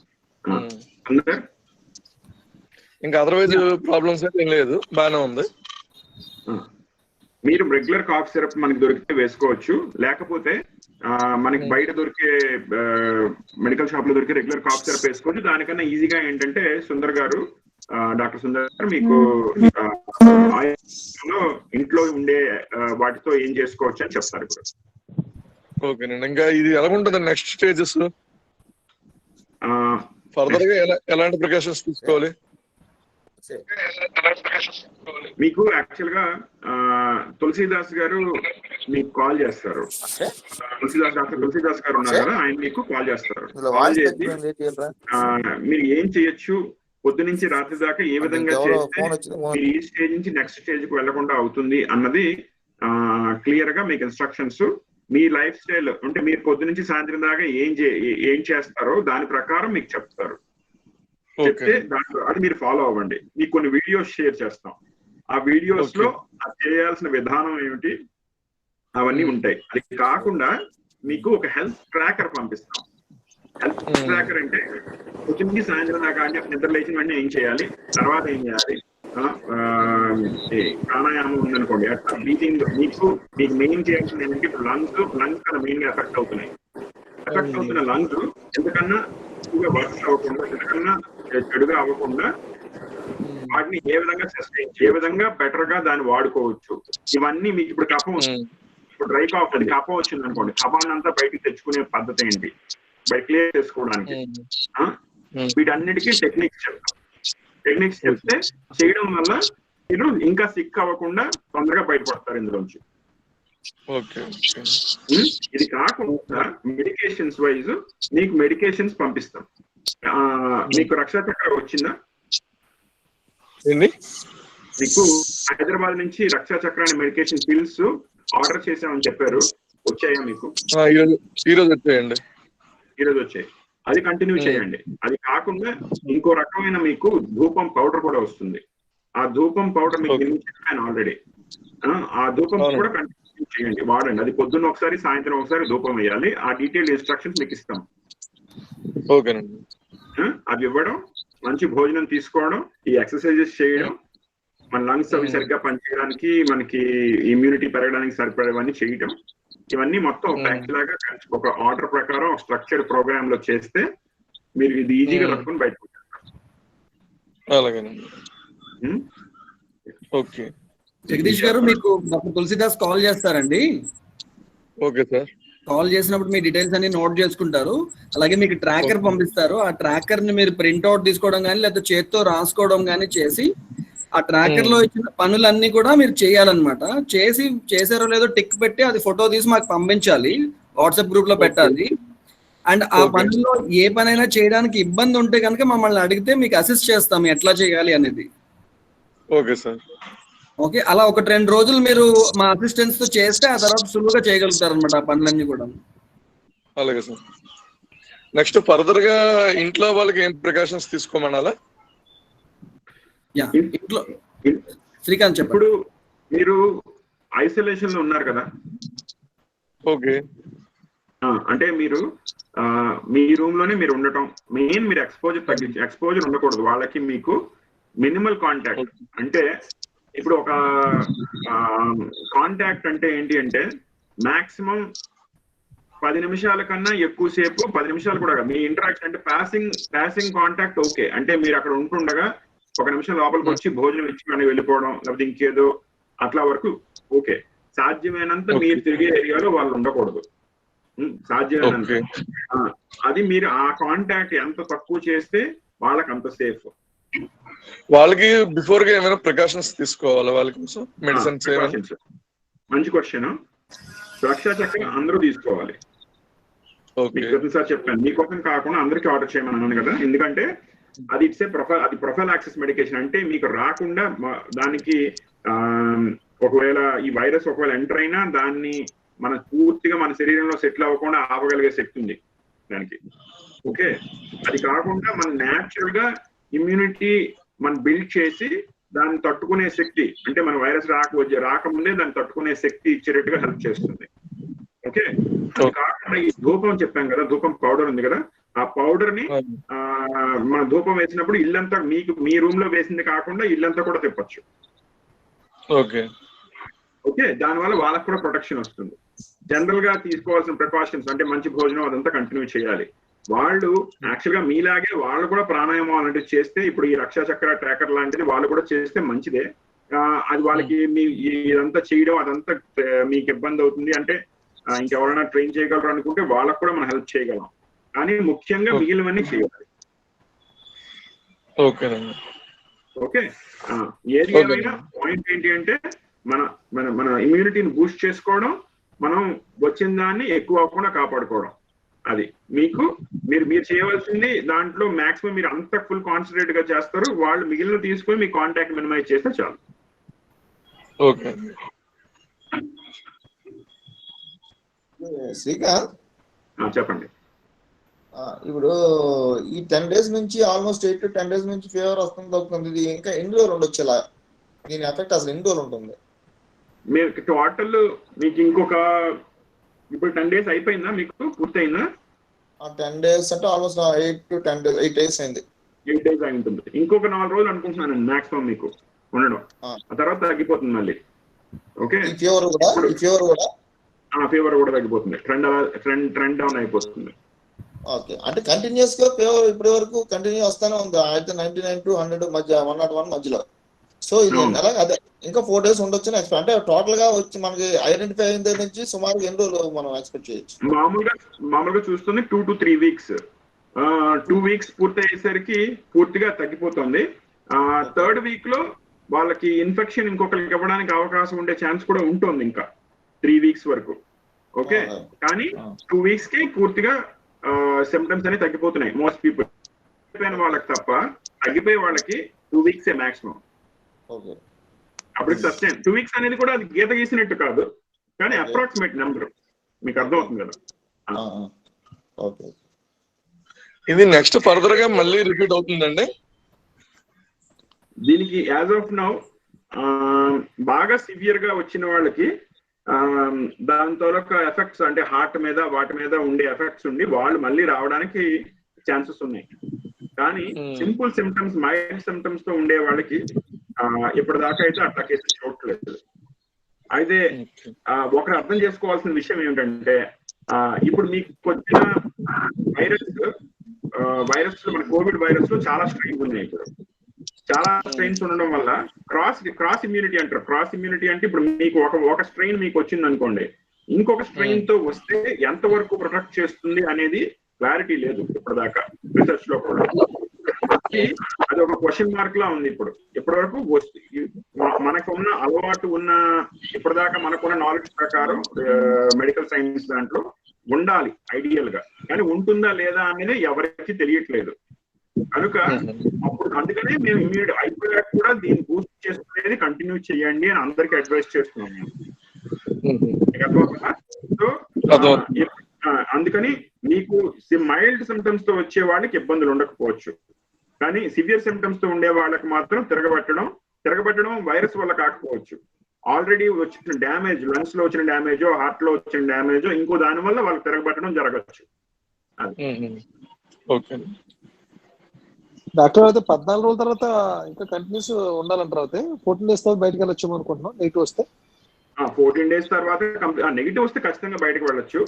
Speaker 5: ఇంకా అదర్వైజ్ ప్రాబ్లమ్స్ అయితే ఏం లేదు, బాగానే ఉంది.
Speaker 1: మీరు రెగ్యులర్ కాఫ్ సిరప్ మనకి దొరికితే వేసుకోవచ్చు, లేకపోతే మనకి బయట దొరికే మెడికల్ షాప్ లో దొరికే రెగ్యులర్ కాఫ్ సిరప్ వేసుకోవచ్చు. దానికన్నా ఈజీగా ఏంటంటే సుందర్ గారు, డాక్టర్ సుందర్ గారు మీకు ఇంట్లో ఉండే వాటితో ఏం చేసుకోవచ్చు అని చెప్తారు ఇప్పుడు.
Speaker 5: ఓకేనండి. ఇంకా ఇది ఎలా ఉంటుంది నెక్స్ట్ స్టేజెస్? ఫర్దర్ గా ఎలాంటి ప్రికాషన్స్ తీసుకోవాలి?
Speaker 1: మీకు యాక్చువల్ గా తులసీదాస్ గారు మీకు కాల్ చేస్తారు. డాక్టర్ తులసీదాస్ గారు ఉన్నారు కదా, ఆయన మీకు కాల్ చేస్తారు. కాల్ చేసి మీరు ఏం చేయొచ్చు, పొద్దు నుంచి రాత్రి దాకా ఏ విధంగా చేస్తే మీరు ఈ స్టేజ్ నుంచి నెక్స్ట్ స్టేజ్ కు వెళ్లకుండా అవుతుంది అన్నది క్లియర్ గా మీకు ఇన్స్ట్రక్షన్స్, మీ లైఫ్ స్టైల్ అంటే మీరు పొద్దు నుంచి సాయంత్రం దాకా ఏం చేస్తారో దాని ప్రకారం మీకు చెప్తారు. చెప్తే దాంట్లో అది మీరు ఫాలో అవ్వండి. మీకు కొన్ని వీడియోస్ షేర్ చేస్తాం, ఆ వీడియోస్ లో చేయాల్సిన విధానం ఏమిటి అవన్నీ ఉంటాయి. అది కాకుండా మీకు ఒక హెల్త్ ట్రాకర్ పంపిస్తాం. హెల్త్ ట్రాకర్ అంటే పొద్దున్నకి సాయంత్రం దాకా అంటే నిద్ర లేచిన వెంటనే ఏం చేయాలి, తర్వాత ఏం చేయాలి, ప్రాణాయామం ఉందనుకోండి, అట్లా బ్రీతింగ్. మీకు మెయిన్ చేయాల్సింది ఏంటంటే ఇప్పుడు లంగ్స్ కదా మెయిన్ గా ఎఫెక్ట్ అవుతున్నాయి. ఎఫెక్ట్ అవుతున్న లంగ్స్ ఎందుకన్నా ఎక్కువగా వర్క్ అవ్వకుండా, ఎందుకన్నా చెడుగా అవ్వకుండా వాటిని ఏ విధంగా సస్టైన్, ఏ విధంగా బెటర్ గా దాన్ని వాడుకోవచ్చు, ఇవన్నీ మీకు ఇప్పుడు కఫం వస్తుంది, ఇప్పుడు డ్రై కాఫ్ అది కఫం వచ్చింది అనుకోండి, కఫాన్ని అంతా బయటకు తెచ్చుకునే పద్ధతి ఏంటి, బయట క్లియర్ చేసుకోవడానికి వీటన్నిటికీ టెక్నిక్స్ చెప్తాం. టెక్నిక్స్ చెప్తే చేయడం వల్ల మీరు ఇంకా సిక్ అవ్వకుండా తొందరగా బయటపడతారు ఇందులోంచి. ఇది కాకుండా మెడికేషన్స్ వైజ్ మీకు మెడికేషన్స్ పంపిస్తాం. మీకు రక్షా చక్ర వచ్చిందా? మీకు హైదరాబాద్ నుంచి రక్షా చక్ర అనే మెడికేషన్ పిల్స్ ఆర్డర్ చేసామని చెప్పారు. వచ్చాయా మీకు?
Speaker 5: ఈరోజు వచ్చాయండి.
Speaker 1: ఈరోజు వచ్చాయి. అది కంటిన్యూ చేయండి. అది కాకుండా ఇంకో రకమైన మీకు ధూపం పౌడర్ కూడా వస్తుంది. ఆ ధూపం పౌడర్ మీకు నేను చెప్పాను ఆల్రెడీ. ఆ ధూపం కూడా కంటిన్యూ చేయండి, వాడండి. అది పొద్దున్న ఒకసారి, సాయంత్రం ఒకసారి ధూపం వేయాలి. ఆ డీటెయిల్ ఇన్స్ట్రక్షన్స్ మీకు ఇస్తాం.
Speaker 5: ఓకేనండి.
Speaker 1: అది ఇవ్వడం, మంచి భోజనం తీసుకోవడం, ఈ ఎక్సర్సైజెస్ చేయడం, మన లంగ్స్ అవి సరిగ్గా పనిచేయడానికి, మనకి ఇమ్యూనిటీ పెరగడానికి సరిపడేవన్నీ చేయటం, ఇవన్నీ మొత్తం ప్యాక్ లాగా ఒక ఆర్డర్ ప్రకారం ఒక స్ట్రక్చర్డ్ ప్రోగ్రామ్ లో చేస్తే మీరు ఇది ఈజీగా తట్టుకుని బయటకు వచ్చేస్తారు.
Speaker 5: అలాగేనండి. ఓకే.
Speaker 3: జగదీష్ గారు, మీకు డాక్టర్ తులసిదాస్ కాల్ చేస్తారండి.
Speaker 5: Okay sir.
Speaker 3: కాల్ చేసినప్పుడు మీ డీటెయిల్స్ అన్ని నోట్ చేసుకుంటారు. అలాగే మీకు ట్రాకర్ పంపిస్తారు. ఆ ట్రాకర్ ని మీరు ప్రింట్అవుట్ తీసుకోవడం కానీ లేకపోతే చేత్తో రాసుకోవడం కానీ చేసి ఆ ట్రాకర్ లో ఇచ్చిన పనులన్నీ కూడా మీరు చేయాలన్నమాట. చేశారో లేదో టిక్ పెట్టి అది ఫోటో తీసి మాకు పంపించాలి, వాట్సాప్ గ్రూప్ లో పెట్టాలి. అండ్ ఆ పనుల్లో ఏ పనైనా చేయడానికి ఇబ్బంది ఉంటే కనుక మమ్మల్ని అడిగితే మీకు అసిస్ట్ చేస్తాం ఎట్లా చేయాలి అనేది.
Speaker 5: Okay sir.
Speaker 3: ఓకే, అలా 1-2 రోజులు మీరు మా అసిస్టెన్స్ తో చేస్తే ఆ తర్వాత సులువుగా చేయగలుగుతారు అనమాట ఆ పనులన్నీ కూడా.
Speaker 5: అలాగే సార్. నెక్స్ట్ ఫర్దర్ గా ఇంట్లో వాళ్ళకి ఏం ప్రికాషన్స్ తీసుకోమనాలా?
Speaker 3: ఇంట్లో శ్రీకాంత్ చెప్పండి.
Speaker 1: ఇప్పుడు మీరు ఐసోలేషన్ లో ఉన్నారు కదా.
Speaker 5: ఓకే.
Speaker 1: అంటే మీరు మీ రూమ్ లోనే మీరు ఉండటం మెయిన్. మీరు ఎక్స్పోజర్ ఉండకూడదు వాళ్ళకి. మీకు మినిమల్ కాంటాక్ట్ అంటే ఇప్పుడు ఒక కాంటాక్ట్ అంటే ఏంటి అంటే మాక్సిమం 10 నిమిషాల కన్నా ఎక్కువసేపు, 10 నిమిషాలు కూడా మీ ఇంటరాక్షన్ అంటే పాసింగ్ కాంటాక్ట్. ఓకే అంటే మీరు అక్కడ ఉంటుండగా 1 నిమిషం లోపలికి వచ్చి భోజనం ఇచ్చి కానీ వెళ్ళిపోవడం, లేకపోతే ఇంకేదో అట్లా వరకు ఓకే. సాధ్యమైనంత మీరు తిరిగే ఏరియాలో వాళ్ళు ఉండకూడదు. సాధ్యమైనంత అది మీరు ఆ కాంటాక్ట్ ఎంత తక్కువ చేస్తే వాళ్ళకి అంత సేఫ్.
Speaker 5: వాళ్ళకి బిఫోర్ గా ఏమైనా ప్రికాషన్స్ తీసుకోవాలా? వాళ్ళ కోసం మెడిసిన్స్?
Speaker 1: మంచి క్వశ్చన్. రక్షా చక్రం అందరూ తీసుకోవాలి. ప్రతిసారి చెప్పాను, మీకోసం కాకుండా అందరికీ ఆర్డర్ చేయమని అన్నాను కదా. ఎందుకంటే అది అది ప్రొఫైలాక్సిస్ మెడికేషన్. అంటే మీకు రాకుండా దానికి ఒకవేళ ఈ వైరస్ ఒకవేళ ఎంటర్ అయినా దాన్ని మన పూర్తిగా మన శరీరంలో సెటిల్ అవ్వకుండా ఆపగలిగే శక్తి ఉంది దానికి. ఓకే, అది కాకుండా మన న్యాచురల్ గా ఇమ్యూనిటీ మనం బిల్డ్ చేసి దాన్ని తట్టుకునే శక్తి, అంటే మన వైరస్ రాకముందే దాన్ని తట్టుకునే శక్తి ఇచ్చేటట్టుగా హెల్ప్ చేస్తుంది. ఓకే, అది కాకుండా ఈ ధూపం చెప్పాం కదా, ధూపం పౌడర్ ఉంది కదా, ఆ పౌడర్ ని మన ధూపం వేసినప్పుడు ఇల్లంతా మీ రూమ్ లో వేసింది కాకుండా ఇల్లంతా కూడా తిప్పచ్చు.
Speaker 5: ఓకే
Speaker 1: ఓకే, దానివల్ల వాళ్ళకు కూడా ప్రొటెక్షన్ వస్తుంది. జనరల్ గా తీసుకోవాల్సిన ప్రికాషన్స్ అంటే మంచి భోజనం అదంతా కంటిన్యూ చేయాలి. వాళ్ళు యాక్చువల్ గా మీలాగే వాళ్ళు కూడా ప్రాణాయామం అలాంటివి చేస్తే, ఇప్పుడు ఈ రక్షా చక్ర ట్రాకర్ లాంటిది వాళ్ళు కూడా చేస్తే మంచిదే. అది వాళ్ళకి ఇదంతా చేయడం అదంతా మీకు ఇబ్బంది అవుతుంది అంటే ఇంకెవరైనా ట్రైన్ చేయగలరు అనుకుంటే వాళ్ళకు కూడా మనం హెల్ప్ చేయగలం. కానీ ముఖ్యంగా మిగిలినవన్నీ చేయాలి. ఓకే, ఏది ఏమైనా పాయింట్ ఏంటి అంటే మన మన మన ఇమ్యూనిటీని బూస్ట్ చేసుకోవడం, మనం వచ్చిన దాన్ని ఎక్కువ అవ్వకుండా కాపాడుకోవడం. అది మీరు చేయవలసింది. దాంట్లో మాక్సిమం మీరు అంత ఫుల్ కాన్సన్ట్రేట్ గా చేస్తారు. వాళ్ళు మిగిలిన తీసుకొని మీ కాంటాక్ట్ మినిమైజ్ చేస్తే చాలు.
Speaker 5: ఓకే
Speaker 4: శ్రీకాంత్
Speaker 1: చెప్పండి.
Speaker 4: ఇప్పుడు ఈ 10 days నుంచి ఆల్మోస్ట్ 8 to 10 days నుంచి ఫీవర్ వస్తుంది. ఇది ఇంకా ఎన్ని రోజులు ఉండొచ్చు ఇలా? దీని ఎఫెక్ట్ అసలు ఎన్ని రోజులు ఉంటుంది?
Speaker 1: మీరు టోటల్ మీకు ఇంకొక ఇప్పుడు 10 days అయిపోయిందా? మీకు పూర్తయిందా?
Speaker 4: 10 days అంటే ఆల్మోస్ట్ 8 to 10 days 8 days అయింది.
Speaker 1: 8 days అయి ఉంటుంది. ఇంకొక 4 రోజులు అనుకుంటున్నాను మాక్సిమం మీకు ఉండడం. ఆ తర్వాత తగ్గిపోతుంది మళ్ళీ. ఓకే, ఫీవర్ కూడా తగ్గిపోతుంది. ట్రెండ్ డౌన్ అయిపోతుంది.
Speaker 4: ఓకే, అంటే కంటిన్యూస్ గా ఫీవర్ ఇప్పటి వరకు కంటిన్యూ వస్తానే ఉంది. అయితే 99 to 100 మధ్య 101 మధ్యలో. సో ఇది అదే ఇంకా 4 days ఉండొచ్చు ఎక్స్పెక్ట్. అంటే టోటల్ గా వచ్చి మనకి ఐడెంటిఫై అయిన దగ్గర నుంచి సుమారు ఎన్ని రోజులు మనం ఎక్స్పెక్ట్ చేయొచ్చు?
Speaker 1: మామూలుగా చూస్తుంది 2 to 3 weeks. 2 weeks పూర్తి అయ్యేసరికి పూర్తిగా తగ్గిపోతుంది. 3rd week లో వాళ్ళకి ఇన్ఫెక్షన్ ఇంకొకరికి ఇవ్వడానికి అవకాశం ఉండే ఛాన్స్ కూడా ఉంటుంది ఇంకా 3 weeks వరకు. ఓకే, కానీ 2 weeks కి పూర్తిగా సిమ్టమ్స్ అనేవి తగ్గిపోతున్నాయి మోస్ట్ పీపుల్. తగ్గిపోయిన వాళ్ళకి తప్ప తగ్గిపోయే వాళ్ళకి 2 weeks మాక్సిమం. అప్పుడు సస్టైన్ 2 weeks అనేది కూడా అది గీత గీసినట్టు కాదు, కానీ అప్రాక్సిమేట్ నెంబర్. మీకు అర్థమవుతుంది కదా.
Speaker 4: ఓకే.
Speaker 5: ఇది నెక్స్ట్ ఫర్దర్ గా మళ్ళీ రిపీట్ అవుతుందండి?
Speaker 1: దీనికి యాజ్ ఆఫ్ నౌ బాగా సివియర్ గా వచ్చిన వాళ్ళకి దాని తాలూకా ఎఫెక్ట్స్ అంటే హార్ట్ మీద వాటి మీద ఉండే ఎఫెక్ట్స్ ఉండి వాళ్ళు మళ్ళీ రావడానికి ఛాన్సెస్ ఉన్నాయి. కానీ సింపుల్ సిమ్టమ్స్, మైల్డ్ సిమ్టమ్స్ తో ఉండే వాళ్ళకి ఇప్పటిదాకా అయితే అట్లా కేసులు చూడట్లేదు. అయితే ఒకరు అర్థం చేసుకోవాల్సిన విషయం ఏమిటంటే ఇప్పుడు మీకు వచ్చిన వైరస్ మన కోవిడ్ వైరస్ లో చాలా స్ట్రెయిన్స్ ఉన్నాయి. ఇప్పుడు చాలా స్ట్రెయిన్స్ ఉండడం వల్ల క్రాస్ ఇమ్యూనిటీ అంటారు. క్రాస్ ఇమ్యూనిటీ అంటే ఇప్పుడు మీకు ఒక స్ట్రెయిన్ మీకు వచ్చింది అనుకోండి, ఇంకొక స్ట్రెయిన్ తో వస్తే ఎంత వరకు ప్రొటెక్ట్ చేస్తుంది అనేది క్లారిటీ లేదు ఇప్పటిదాకా రీసెర్చ్ లో కూడా. అది ఒక క్వశ్చన్ మార్క్ లా ఉంది. ఇప్పటి వరకు మనకున్న అలవాటు ఉన్న ఇప్పటిదాకా మనకున్న నాలెడ్జ్ ప్రకారం మెడికల్ సైన్స్ దాంట్లో ఉండాలి ఐడియల్ గా, కానీ ఉంటుందా లేదా అనేది ఎవరికి తెలియట్లేదు. కనుక అప్పుడు అందుకనే మేము ఇమీడియట్ అయిపోయాక కూడా దీన్ని బూస్ట్ చేసుకునేది కంటిన్యూ చేయండి అని అందరికి అడ్వైస్ చేస్తున్నాం మేము. సో అందుకని మీకు మైల్డ్ సిమ్టమ్స్ తో వచ్చే వాళ్ళకి ఇబ్బందులు ఉండకపోవచ్చు, కానీ సివియర్ సిమ్టమ్స్ తో ఉండే వాళ్ళకి మాత్రం తిరగబెట్టడం వైరస్ వల్ల కాకపోవచ్చు. ఆల్రెడీ వచ్చిన డ్యామేజ్, లంగ్స్ లో వచ్చిన డ్యామేజో హార్ట్ లో వచ్చిన డ్యామేజో ఇంకో దాని వల్ల వాళ్ళకి తిరగబెట్టడం జరగచ్చు.
Speaker 2: డాక్టర్ అయితే 14 రోజుల తర్వాత ఇంకా కంటిన్యూస్ ఉండాలంటారు. అయితే 14 days తర్వాత బయటకు వెళ్ళొచ్చు అనుకుంటున్నాం. నెగిటివ్ వస్తే
Speaker 1: 14 days తర్వాత నెగిటివ్ వస్తే ఖచ్చితంగా బయటకు వెళ్ళొచ్చు.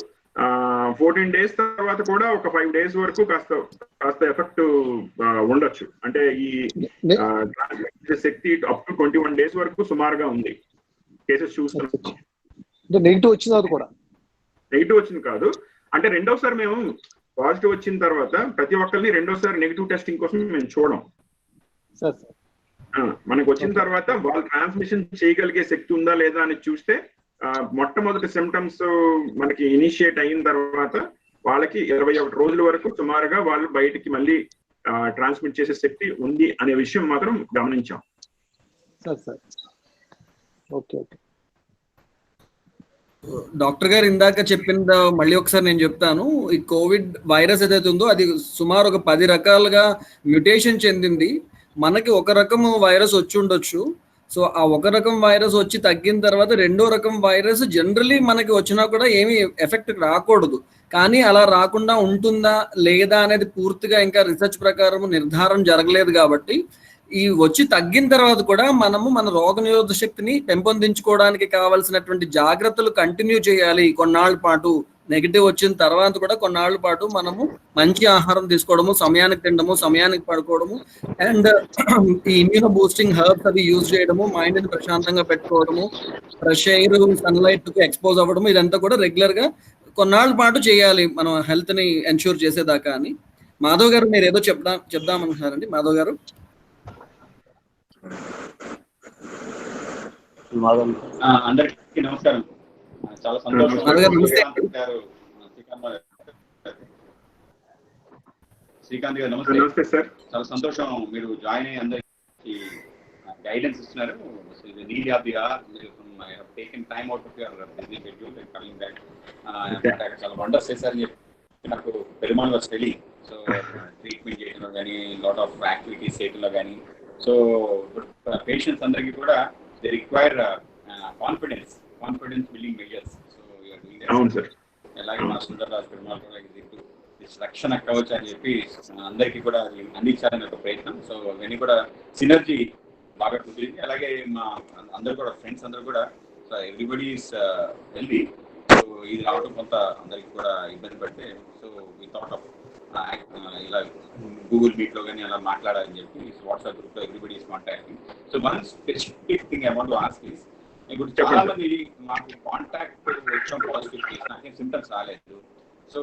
Speaker 1: 14 days తర్వాత కూడా ఒక 5 days వరకు కాస్త ఎఫెక్ట్ ఉండొచ్చు. అంటే ఈ శక్తి అప్ టు 21 days వరకు సుమారుగా ఉంది కేసెస్ చూస్తున్నాం.
Speaker 2: నెగిటివ్ వచ్చింది అది కూడా
Speaker 1: నెగిటివ్ వచ్చింది కాదు, అంటే రెండోసారి మేము పాజిటివ్ వచ్చిన తర్వాత ప్రతి ఒక్కరిని రెండోసారి నెగిటివ్ టెస్టింగ్ కోసం మేము చూడం. మనకు వచ్చిన తర్వాత వాళ్ళు ట్రాన్స్మిషన్ చేయగలిగే శక్తి ఉందా లేదా అని చూస్తే మొట్టమొదటి సిమ్టమ్స్ మనకి ఇనిషియేట్ అయిన తర్వాత వాళ్ళకి 21 రోజుల వరకు సుమారుగా వాళ్ళు బయటికి మళ్ళీ ట్రాన్స్మిట్ చేసే శక్తి ఉంది అనే విషయం మాత్రం గమనించాం.
Speaker 3: డాక్టర్ గారు ఇందాక చెప్పింది మళ్ళీ ఒకసారి నేను చెప్తాను. ఈ కోవిడ్ వైరస్ ఏదైతే ఉందో అది సుమారు ఒక 10 రకాలుగా మ్యుటేషన్ చెందింది. మనకి ఒక రకం వైరస్ వచ్చి ఉండొచ్చు. సో ఆ ఒక రకం వైరస్ వచ్చి తగ్గిన తర్వాత రెండో రకం వైరస్ జనరలీ మనకి వచ్చినా కూడా ఏమీ ఎఫెక్ట్ రాకూడదు. కానీ అలా రాకుండా ఉంటుందా లేదా అనేది పూర్తిగా ఇంకా రీసెర్చ్ ప్రకారం నిర్ధారణ జరగలేదు. కాబట్టి ఈ వచ్చి తగ్గిన తర్వాత కూడా మనము మన రోగనిరోధక శక్తిని పెంపొందించుకోవడానికి కావాల్సినటువంటి జాగ్రత్తలు కంటిన్యూ చేయాలి. కొన్నాళ్ళ పాటు నెగిటివ్ వచ్చిన తర్వాత కూడా కొన్నాళ్ళ పాటు మనము మంచి ఆహారం తీసుకోవడము, సమయానికి తినడము, సమయానికి పడుకోవడము, అండ్ ఈ ఇమ్యూనో బూస్టింగ్ హెర్బ్స్ అవి యూజ్ చేయడము, మైండ్ని ప్రశాంతంగా పెట్టుకోవడము, ఫ్రెష్ ఎయిర్, సన్లైట్కి ఎక్స్పోజ్ అవ్వడము, ఇదంతా కూడా రెగ్యులర్గా కొన్నాళ్ళ పాటు చేయాలి మనం హెల్త్ని ఎన్ష్యూర్ చేసేదాకా అని. మాధవ్ గారు మీరు ఏదో చెప్దామనుకున్నారండి. మాధవ్ గారు.
Speaker 6: అందరికీ నమస్కారం. చాలా సంతోషం. శ్రీకాంత్ గారు నమస్తే సార్. చాలా సంతోషం మీరు జాయిన్ అయ్యి అందరికి గైడెన్స్ ఇస్తున్నారు. Need of the hour. Taken time out of your busy schedule and coming back. చాలా వండర్స్ చేశారని చెప్పి నాకు Perumal was telling. So treatment చేయడంలో కానీ, లాట్ ఆఫ్ యాక్టివిటీస్ చేయడంలో కానీ, సో పేషెంట్స్ అందరికీ కూడా they require confidence building measures. So ఎలాగే మా సుందర్రాజ్ పెరుమాళ్ కూడా రక్షణ కవచ్ అని చెప్పి అందరికీ కూడా అందించాలని ఒక ప్రయత్నం. సో ఇవన్నీ కూడా సినర్జీ బాగా కుదిరింది. అలాగే మా అందరు కూడా ఫ్రెండ్స్ అందరూ కూడా ఎవ్రీబడి ఈస్ హెల్దీ. సో ఇది రావడం కొంత అందరికి కూడా ఇబ్బంది పడితే, సో వి థాట్ ఆఫ్ ఇలా గూగుల్ మీట్ లో కానీ అలా మాట్లాడాలని చెప్పి వాట్సాప్ గ్రూప్ లో everybody is contacting. So one specific thing I want to ask is, ఇప్పుడు చాలా మంది మాకు కాంటాక్ట్ వచ్చాం పాజిటివ్ కేసు, నాకేం సిమ్టమ్స్ రాలేదు. సో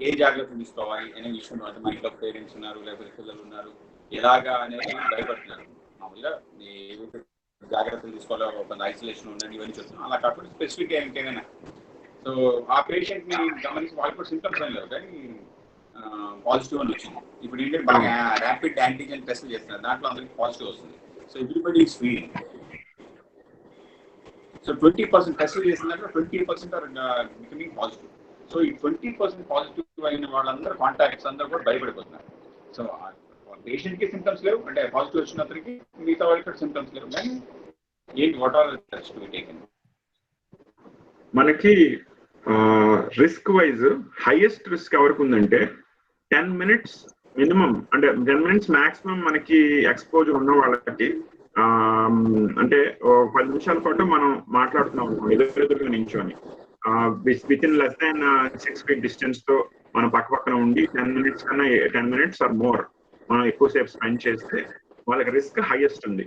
Speaker 6: ఏ జాగ్రత్తలు తీసుకోవాలి అనే విషయం, అంటే మా ఇంట్లో పేరెంట్స్ ఉన్నారు, లేకపోతే పిల్లలు ఉన్నారు, ఎలాగా అనేది భయపడుతున్నారు. మామూలుగా జాగ్రత్తలు తీసుకోవాలి, ఒక ఐసోలేషన్ ఉండండి ఇవన్నీ చెప్తున్నాం. అలా కాకుండా స్పెసిఫిక్ ఇంకేమైనా, సో ఆ పేషెంట్ ని గమనించి వాళ్ళకి కూడా సిమ్టమ్స్ ఏం లేవు కానీ పాజిటివ్ అని వచ్చింది. ఇప్పుడు ఏంటంటే బాగా ర్యాపిడ్ యాంటీజెన్ టెస్ట్ చేస్తున్నారు, దాంట్లో అందరికి పాజిటివ్ వస్తుంది. So everybody is feeling so 20% test చేసినాక 20% ఆర్ బికమింగ్ పాజిటివ్. సో ఈ 20% పాజిటివ్ అయిన వాళ్ళందరూ కాంటాక్ట్స్ అందరూ కూడా భయపడిపోతున్నారు. సో పేషెంట్ కి సింటమ్స్ లేవు, అంటే పాజిటివ్ వచ్చిన అతనికి, మిగతా వాళ్ళకి సింటమ్స్ లేవు. కానీ ఏంటి, what are steps to be taken?
Speaker 1: మనకి రిస్క్ వైజ్ హైయెస్ట్ రిస్క్ ఎవరికి ఉందంటే 10 minutes మినిమం, అంటే 10 minutes మాక్సిమం మనకి ఎక్స్పోజర్ ఉన్న వాళ్ళకి, అంటే 10 నిమిషాల పాటు మనం మాట్లాడుతున్నాం ఎదురుగా నించొని, with in less than 6 feet distance తో మనం పక్క పక్కన ఉండి 10 minutes కన్నా 10 minutes ఆర్ మోర్ మనం ఎక్కువసేపు స్పెండ్ చేస్తే వాళ్ళకి రిస్క్ హైయెస్ట్ ఉంది.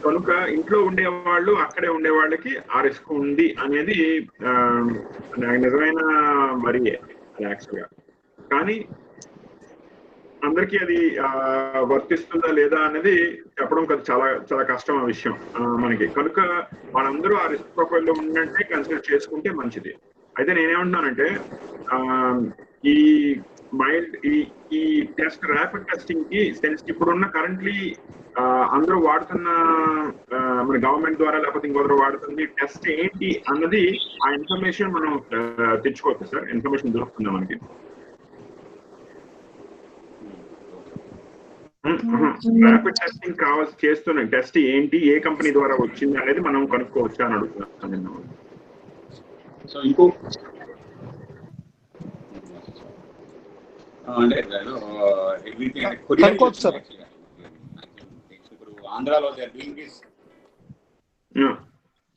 Speaker 1: కనుక ఇంట్లో ఉండేవాళ్ళు అక్కడే ఉండే వాళ్ళకి ఆ రిస్క్ ఉంది అనేది నిజమైన మరి యాక్చువల్గా. కానీ అందరికీ అది వర్తిస్తుందా లేదా అనేది చెప్పడం చాలా చాలా కష్టం ఆ విషయం మనకి. కనుక వాళ్ళందరూ ఆ రిస్క్ ప్రొఫైల్లో ఉన్నట్టే కన్సిడర్ చేసుకుంటే మంచిది. అయితే నేనేమంటున్నానంటే ఈ మైల్డ్ ఈ టెస్ట్ ర్యాపిడ్ టెస్టింగ్ కి సెన్స్ ఇప్పుడున్న కరెంట్లీ అందరూ వాడుతున్న మన గవర్నమెంట్ ద్వారా లేకపోతే ఇంకొకరు వాడుతుంది టెస్ట్ ఏంటి అన్నది ఆ ఇన్ఫర్మేషన్ మనం తెచ్చుకోవచ్చు సార్. ఇన్ఫర్మేషన్ దొరుకుతుందా మనకి? ర్యాపిడ్ టెస్టింగ్ కావాల్సి చేస్తున్నాం, టెస్ట్ ఏంటి, ఏ కంపెనీ ద్వారా వచ్చింది అనేది మనం కనుక్కోవచ్చు అని అడుగుతున్నాను.
Speaker 6: సో ఇంకో అంటే
Speaker 2: కనుక్కోవచ్చు సార్.
Speaker 6: ఇప్పుడు ఆంధ్రాలో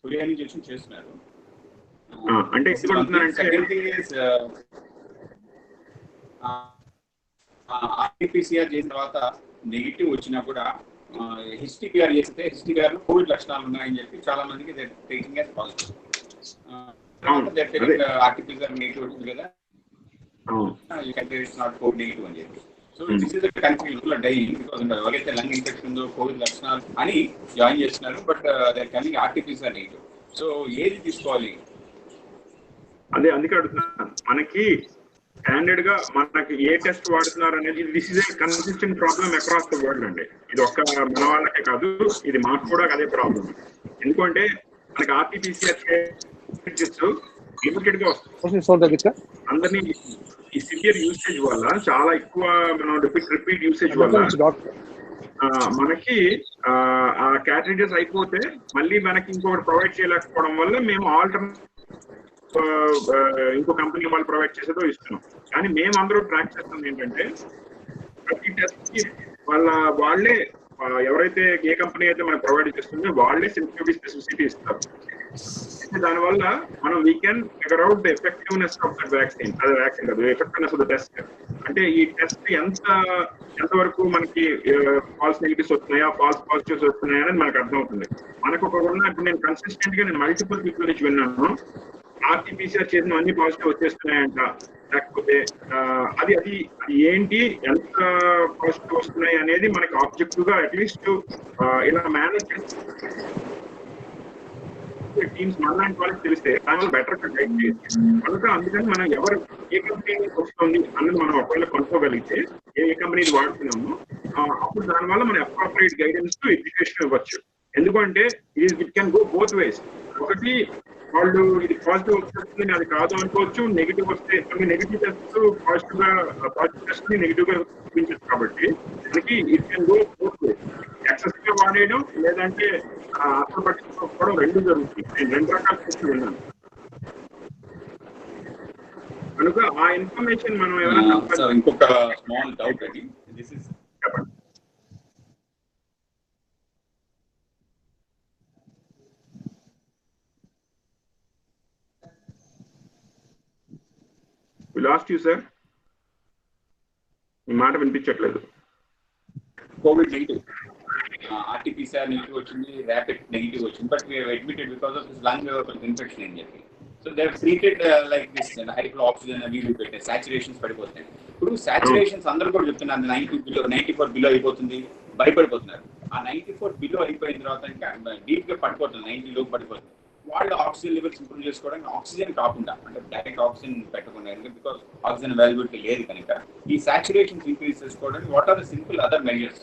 Speaker 6: కొరియా నుంచి చేస్తున్నారు.
Speaker 1: అంటే
Speaker 6: సెకండ్ థింగ్ ఇస్ ఆర్టీపీసీఆర్ చేసిన తర్వాత నెగిటివ్ వచ్చినా కూడా హెచ్టీపీఆర్ చేస్తే హెచ్టీపీఆర్ లో కోవిడ్ లక్షణాలు ఉన్నాయని చెప్పి చాలా మందికి taking as positive. RTPCR negative వచ్చింది కదా, నాట్ కోవిడ్ నెగిటివ్ అని చెప్పి. So this is the confusion dying because ఎవరైతే లంగ్ ఇన్ఫెక్షన్ ఉందో కోవిడ్ లక్షణాలు అని జాయిన్ చేస్తున్నారు, but they are coming RTPCR negative. So ఏది తీసుకోవాలి?
Speaker 1: అదే అందుకే అడుగుతున్నాను. మనకి స్టాండర్డ్ గా మనకి ఏ టెస్ట్ వాడుతున్నారు అనేది this is a consistent problem across the world అండి. ఇది ఒక్క మన వాళ్ళకే కాదు, ఇది మాకు కూడా అదే ప్రాబ్లం. ఎందుకంటే మనకి ఆర్టీపీసీఆర్ లిమిటెడ్ గా వస్తుంది. అందరినీ ఈ సివియర్ యూసేజ్ వల్ల, చాలా ఎక్కువ మనం రిపీట్ యూసేజ్ వల్ల మనకి ఆ క్యాటరేజెస్ అయిపోతే మళ్ళీ మనకి ఇంకొకటి ప్రొవైడ్ చేయలేకపోవడం వల్ల మేము ఆల్టర్నేట్ ఇంకో కంపెనీ వాళ్ళు ప్రొవైడ్ చేసేదో ఇస్తున్నాం. కానీ మేము అందరూ ట్రాక్ చేస్తుంది ఏంటంటే ప్రతి టెస్ట్ కి వాళ్ళే ఎవరైతే ఏ కంపెనీ అయితే మనకు ప్రొవైడ్ చేస్తుందో వాళ్ళే సెన్సిటివిటీ స్పెసిఫిసిటీ ఇస్తారు. దానివల్ల మనం we can figure out the effectiveness of that vaccine. అది వ్యాక్సిన్ కాదు, ఎఫెక్టివ్నెస్ ఆఫ్ ద టెస్ట్. అంటే ఈ టెస్ట్ ఎంతవరకు మనకి ఫాల్స్ నెగిటివ్స్ వస్తున్నాయా, ఫాల్స్ పాజిటివ్స్ వస్తున్నాయా అనేది మనకు అర్థమవుతుంది. మనకు ఇప్పుడు నేను కన్సిస్టెంట్ గా నేను మల్టిపుల్ పీపుల్ నుంచి విన్నాను, ఆర్టీపీసీఆర్ చేసిన అన్ని పాజిటివ్ వచ్చేస్తున్నాయంట, లేకపోతే అది ఏంటి, ఎంత పాజిటివ్ వస్తున్నాయి అనేది మనకి ఆబ్జెక్టివ్ గా అట్లీస్ట్ ఇలా మేనేజ్ టీమ్స్ మనలాంటి వాళ్ళకి తెలిస్తే దానివల్ల బెటర్ గా గైడ్ చేయొచ్చు. కనుక అందుకని మనం ఎవరు ఏ కంపెనీ వస్తుంది అన్నది మనం ఒకవేళ కనుక్కోగలిగితే ఏ కంపెనీ వాడుతున్నామో అప్పుడు దానివల్ల మనం అప్రోప్రియేట్ గైడెన్స్ టు ఎడ్యుకేషన్ ఇవ్వచ్చు. ఎందుకంటే it can go both ways. ఒకటి వాళ్ళు ఇది పాజిటివ్ వస్తుంది అది కాదు అనుకోవచ్చు, నెగిటివ్ వస్తే నెగిటివ్ టెస్ట్ పాజిటివ్ టెస్ట్ ని నెగిటివ్ గా చూపించచ్చు. కాబట్టి మనకి it can go both ways. Excess గా వాడేయడం లేదంటే అసలు పట్టించుకోవడం రెండు జరుగుతుంది. నేను రెండు రకాల టెస్ట్ విన్నాను. కనుక ఆ ఇన్ఫర్మేషన్ మనం ఎవరైనా
Speaker 6: ఇంకొక స్మాల్ డౌట్ అండి, దిస్ ఇస్
Speaker 1: చెప్పండి. We lost you, sir. మీ మాట వినిపించట్లేదు.
Speaker 6: కోవిడ్ నెగిటివ్, ఆర్టీపీసీఆర్ నెగిటివ్ వచ్చింది, ర్యాపిడ్ నెగిటివ్ వచ్చింది, but we're admitted because of this lung infection అని చెప్పి. So they are treated like this high flow oxygen అవి పెట్టే సాచురేషన్స్ పడిపోతాయి. ఇప్పుడు సాచురేషన్స్ అందరూ కూడా చెప్తున్నారు 94 బిలో అయిపోతుంది, భయపడిపోతున్నారు. ఆ 94 బిలో అయిపోయిన తర్వాత ఇంకా డీప్ గా పడిపోతుంది, 90 లోపు పడిపోతుంది. వాళ్ళు ఆక్సిజన్ లెవెల్స్ ఇంప్రూవ్ చేసుకోవడానికి ఆక్సిజన్ కాకుండా, అంటే డైరెక్ట్ ఆక్సిజన్ పెట్టకుండా, బికాస్ ఆక్సిజన్ అవైలబిలిటీ లేదు కనుక ఈ సాచురేషన్స్ ఇంక్రీజ్ చేసుకోవడానికి what are the simple other measures?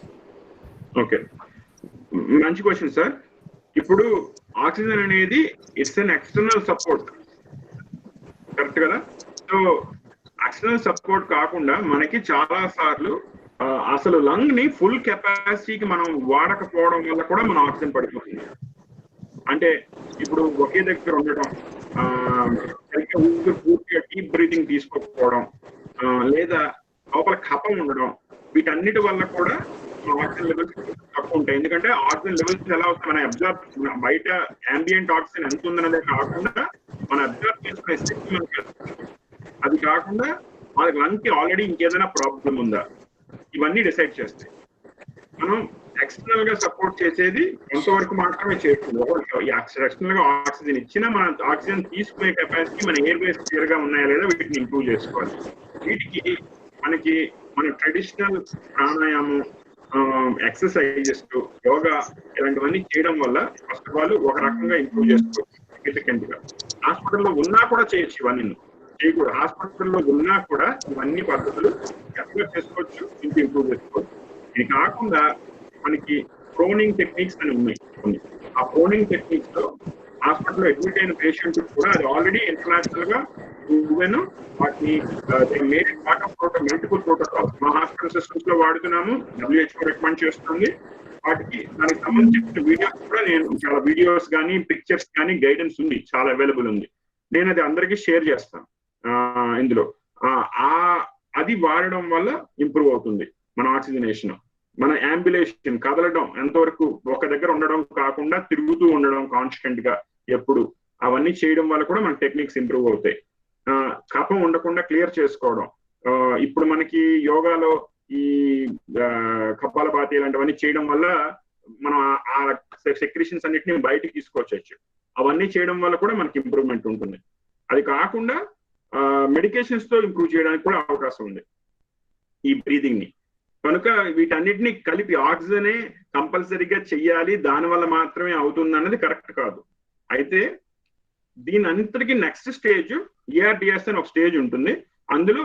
Speaker 1: Okay, మంచి క్వశ్చన్ సార్. ఇప్పుడు ఆక్సిజన్ అనేది it's an external support, correct కదా? సో ఎక్స్టర్నల్ సపోర్ట్ కాకుండా మనకి చాలా సార్లు అసలు లంగ్ ని ఫుల్ కెపాసిటీకి మనం వాడకపోవడం వల్ల కూడా మన ఆక్సిజన్ పడిపోతుంది. అంటే ఇప్పుడు ఒకే దగ్గర ఉండటం, సరిగ్గా ఊపిరి పూర్తిగా డీప్ బ్రీతింగ్ తీసుకోకపోవడం, లేదా లోపల కఫం ఉండడం, వీటన్నిటి వల్ల కూడా ఆక్సిజన్ లెవెల్స్ తక్కువ ఉంటాయి. ఎందుకంటే ఆక్సిజన్ లెవెల్స్ ఎలా వస్తాయి, మన అబ్జర్వ్ బయట ambient ఆక్సిజన్ ఎంత ఉందన్నదే కాకుండా మన అబ్జర్వ్ చేసుకునే శక్తి మనకి, అది కాకుండా మన లంగ్ కి ఆల్రెడీ ఇంకేదైనా ప్రాబ్లం ఉందా, ఇవన్నీ డిసైడ్ చేస్తాయి. మనం ఎక్స్టర్నల్ గా సపోర్ట్ చేసేది కొంతవరకు మాత్రమే చేస్తుంది. ఎక్స్టర్నల్ గా ఆక్సిజన్ ఇచ్చినా మన ఆక్సిజన్ తీసుకునే కెపాసిటీ మన ఎయిర్ వేస్ క్లియర్ గా ఉన్నాయా లేదా వీటిని ఇంప్రూవ్ చేసుకోవాలి. వీటికి మనకి మన ట్రెడిషనల్ ప్రాణాయామం, ఎక్సర్సైజెస్, యోగా ఇలాంటివన్నీ చేయడం వల్ల ఫస్ట్ ఆఫ్ ఆల్ ఒక రకంగా ఇంప్రూవ్ చేసుకోవచ్చు సిగ్నిఫికెంట్ గా. హాస్పిటల్లో ఉన్నా కూడా చేయొచ్చు, ఇవన్నీ చేయకూడదు. హాస్పిటల్లో ఉన్నా కూడా ఇవన్నీ పద్ధతులు ఎక్కడ చేసుకోవచ్చు, ఇంకా ఇంప్రూవ్ చేసుకోవచ్చు. ఇది కాకుండా మనకి ప్రోనింగ్ టెక్నిక్స్ అని ఉన్నాయి కొన్ని. ఆ ప్రోనింగ్ టెక్నిక్స్ లో హాస్పిటల్లో అడ్మిట్ అయిన పేషెంట్ కూడా అది ఆల్రెడీ ఇంటర్నేషనల్ గా వాటిని పార్ట్ ఆఫ్ మల్టిపుల్ ప్రోటోకాల్స్ మా హాస్పిటల్ సిస్టమ్స్ లో వాడుతున్నాము. WHO రికమెండ్ చేస్తుంది. వాటికి దానికి సంబంధించిన వీడియోస్ కూడా నేను చాలా వీడియోస్ కానీ పిక్చర్స్ కానీ గైడెన్స్ ఉంది, చాలా అవైలబుల్ ఉంది. నేను అది అందరికీ షేర్ చేస్తాను. ఇందులో అది వాడడం వల్ల ఇంప్రూవ్ అవుతుంది మన ఆక్సిజనేషన్. మన అంబులేషన్, కదలడం, ఎంతవరకు ఒక దగ్గర ఉండడం కాకుండా తిరుగుతూ ఉండడం కాన్స్టెంట్ గా ఎప్పుడు, అవన్నీ చేయడం వల్ల కూడా మన టెక్నిక్స్ ఇంప్రూవ్ అవుతాయి. కఫం ఉండకుండా క్లియర్ చేసుకోవడం, ఇప్పుడు మనకి యోగాలో ఈ కపాలభాతి ఇలాంటివన్నీ చేయడం వల్ల మనం ఆ సెక్రిషన్స్ అన్నిటిని బయటికి తీసుకొచ్చచ్చు. అవన్నీ చేయడం వల్ల కూడా మనకి ఇంప్రూవ్మెంట్ ఉంటుంది. అది కాకుండా మెడికేషన్స్ తో ఇంప్రూవ్ చేయడానికి కూడా అవకాశం ఉంది ఈ బ్రీదింగ్ ని. కనుక వీటన్నిటిని కలిపి ఆక్సిజనే కంపల్సరీగా చెయ్యాలి, దానివల్ల మాత్రమే అవుతుంది అన్నది కరెక్ట్ కాదు. అయితే దీని అంతటికి నెక్స్ట్ స్టేజ్ ERDS అని ఒక స్టేజ్ ఉంటుంది. అందులో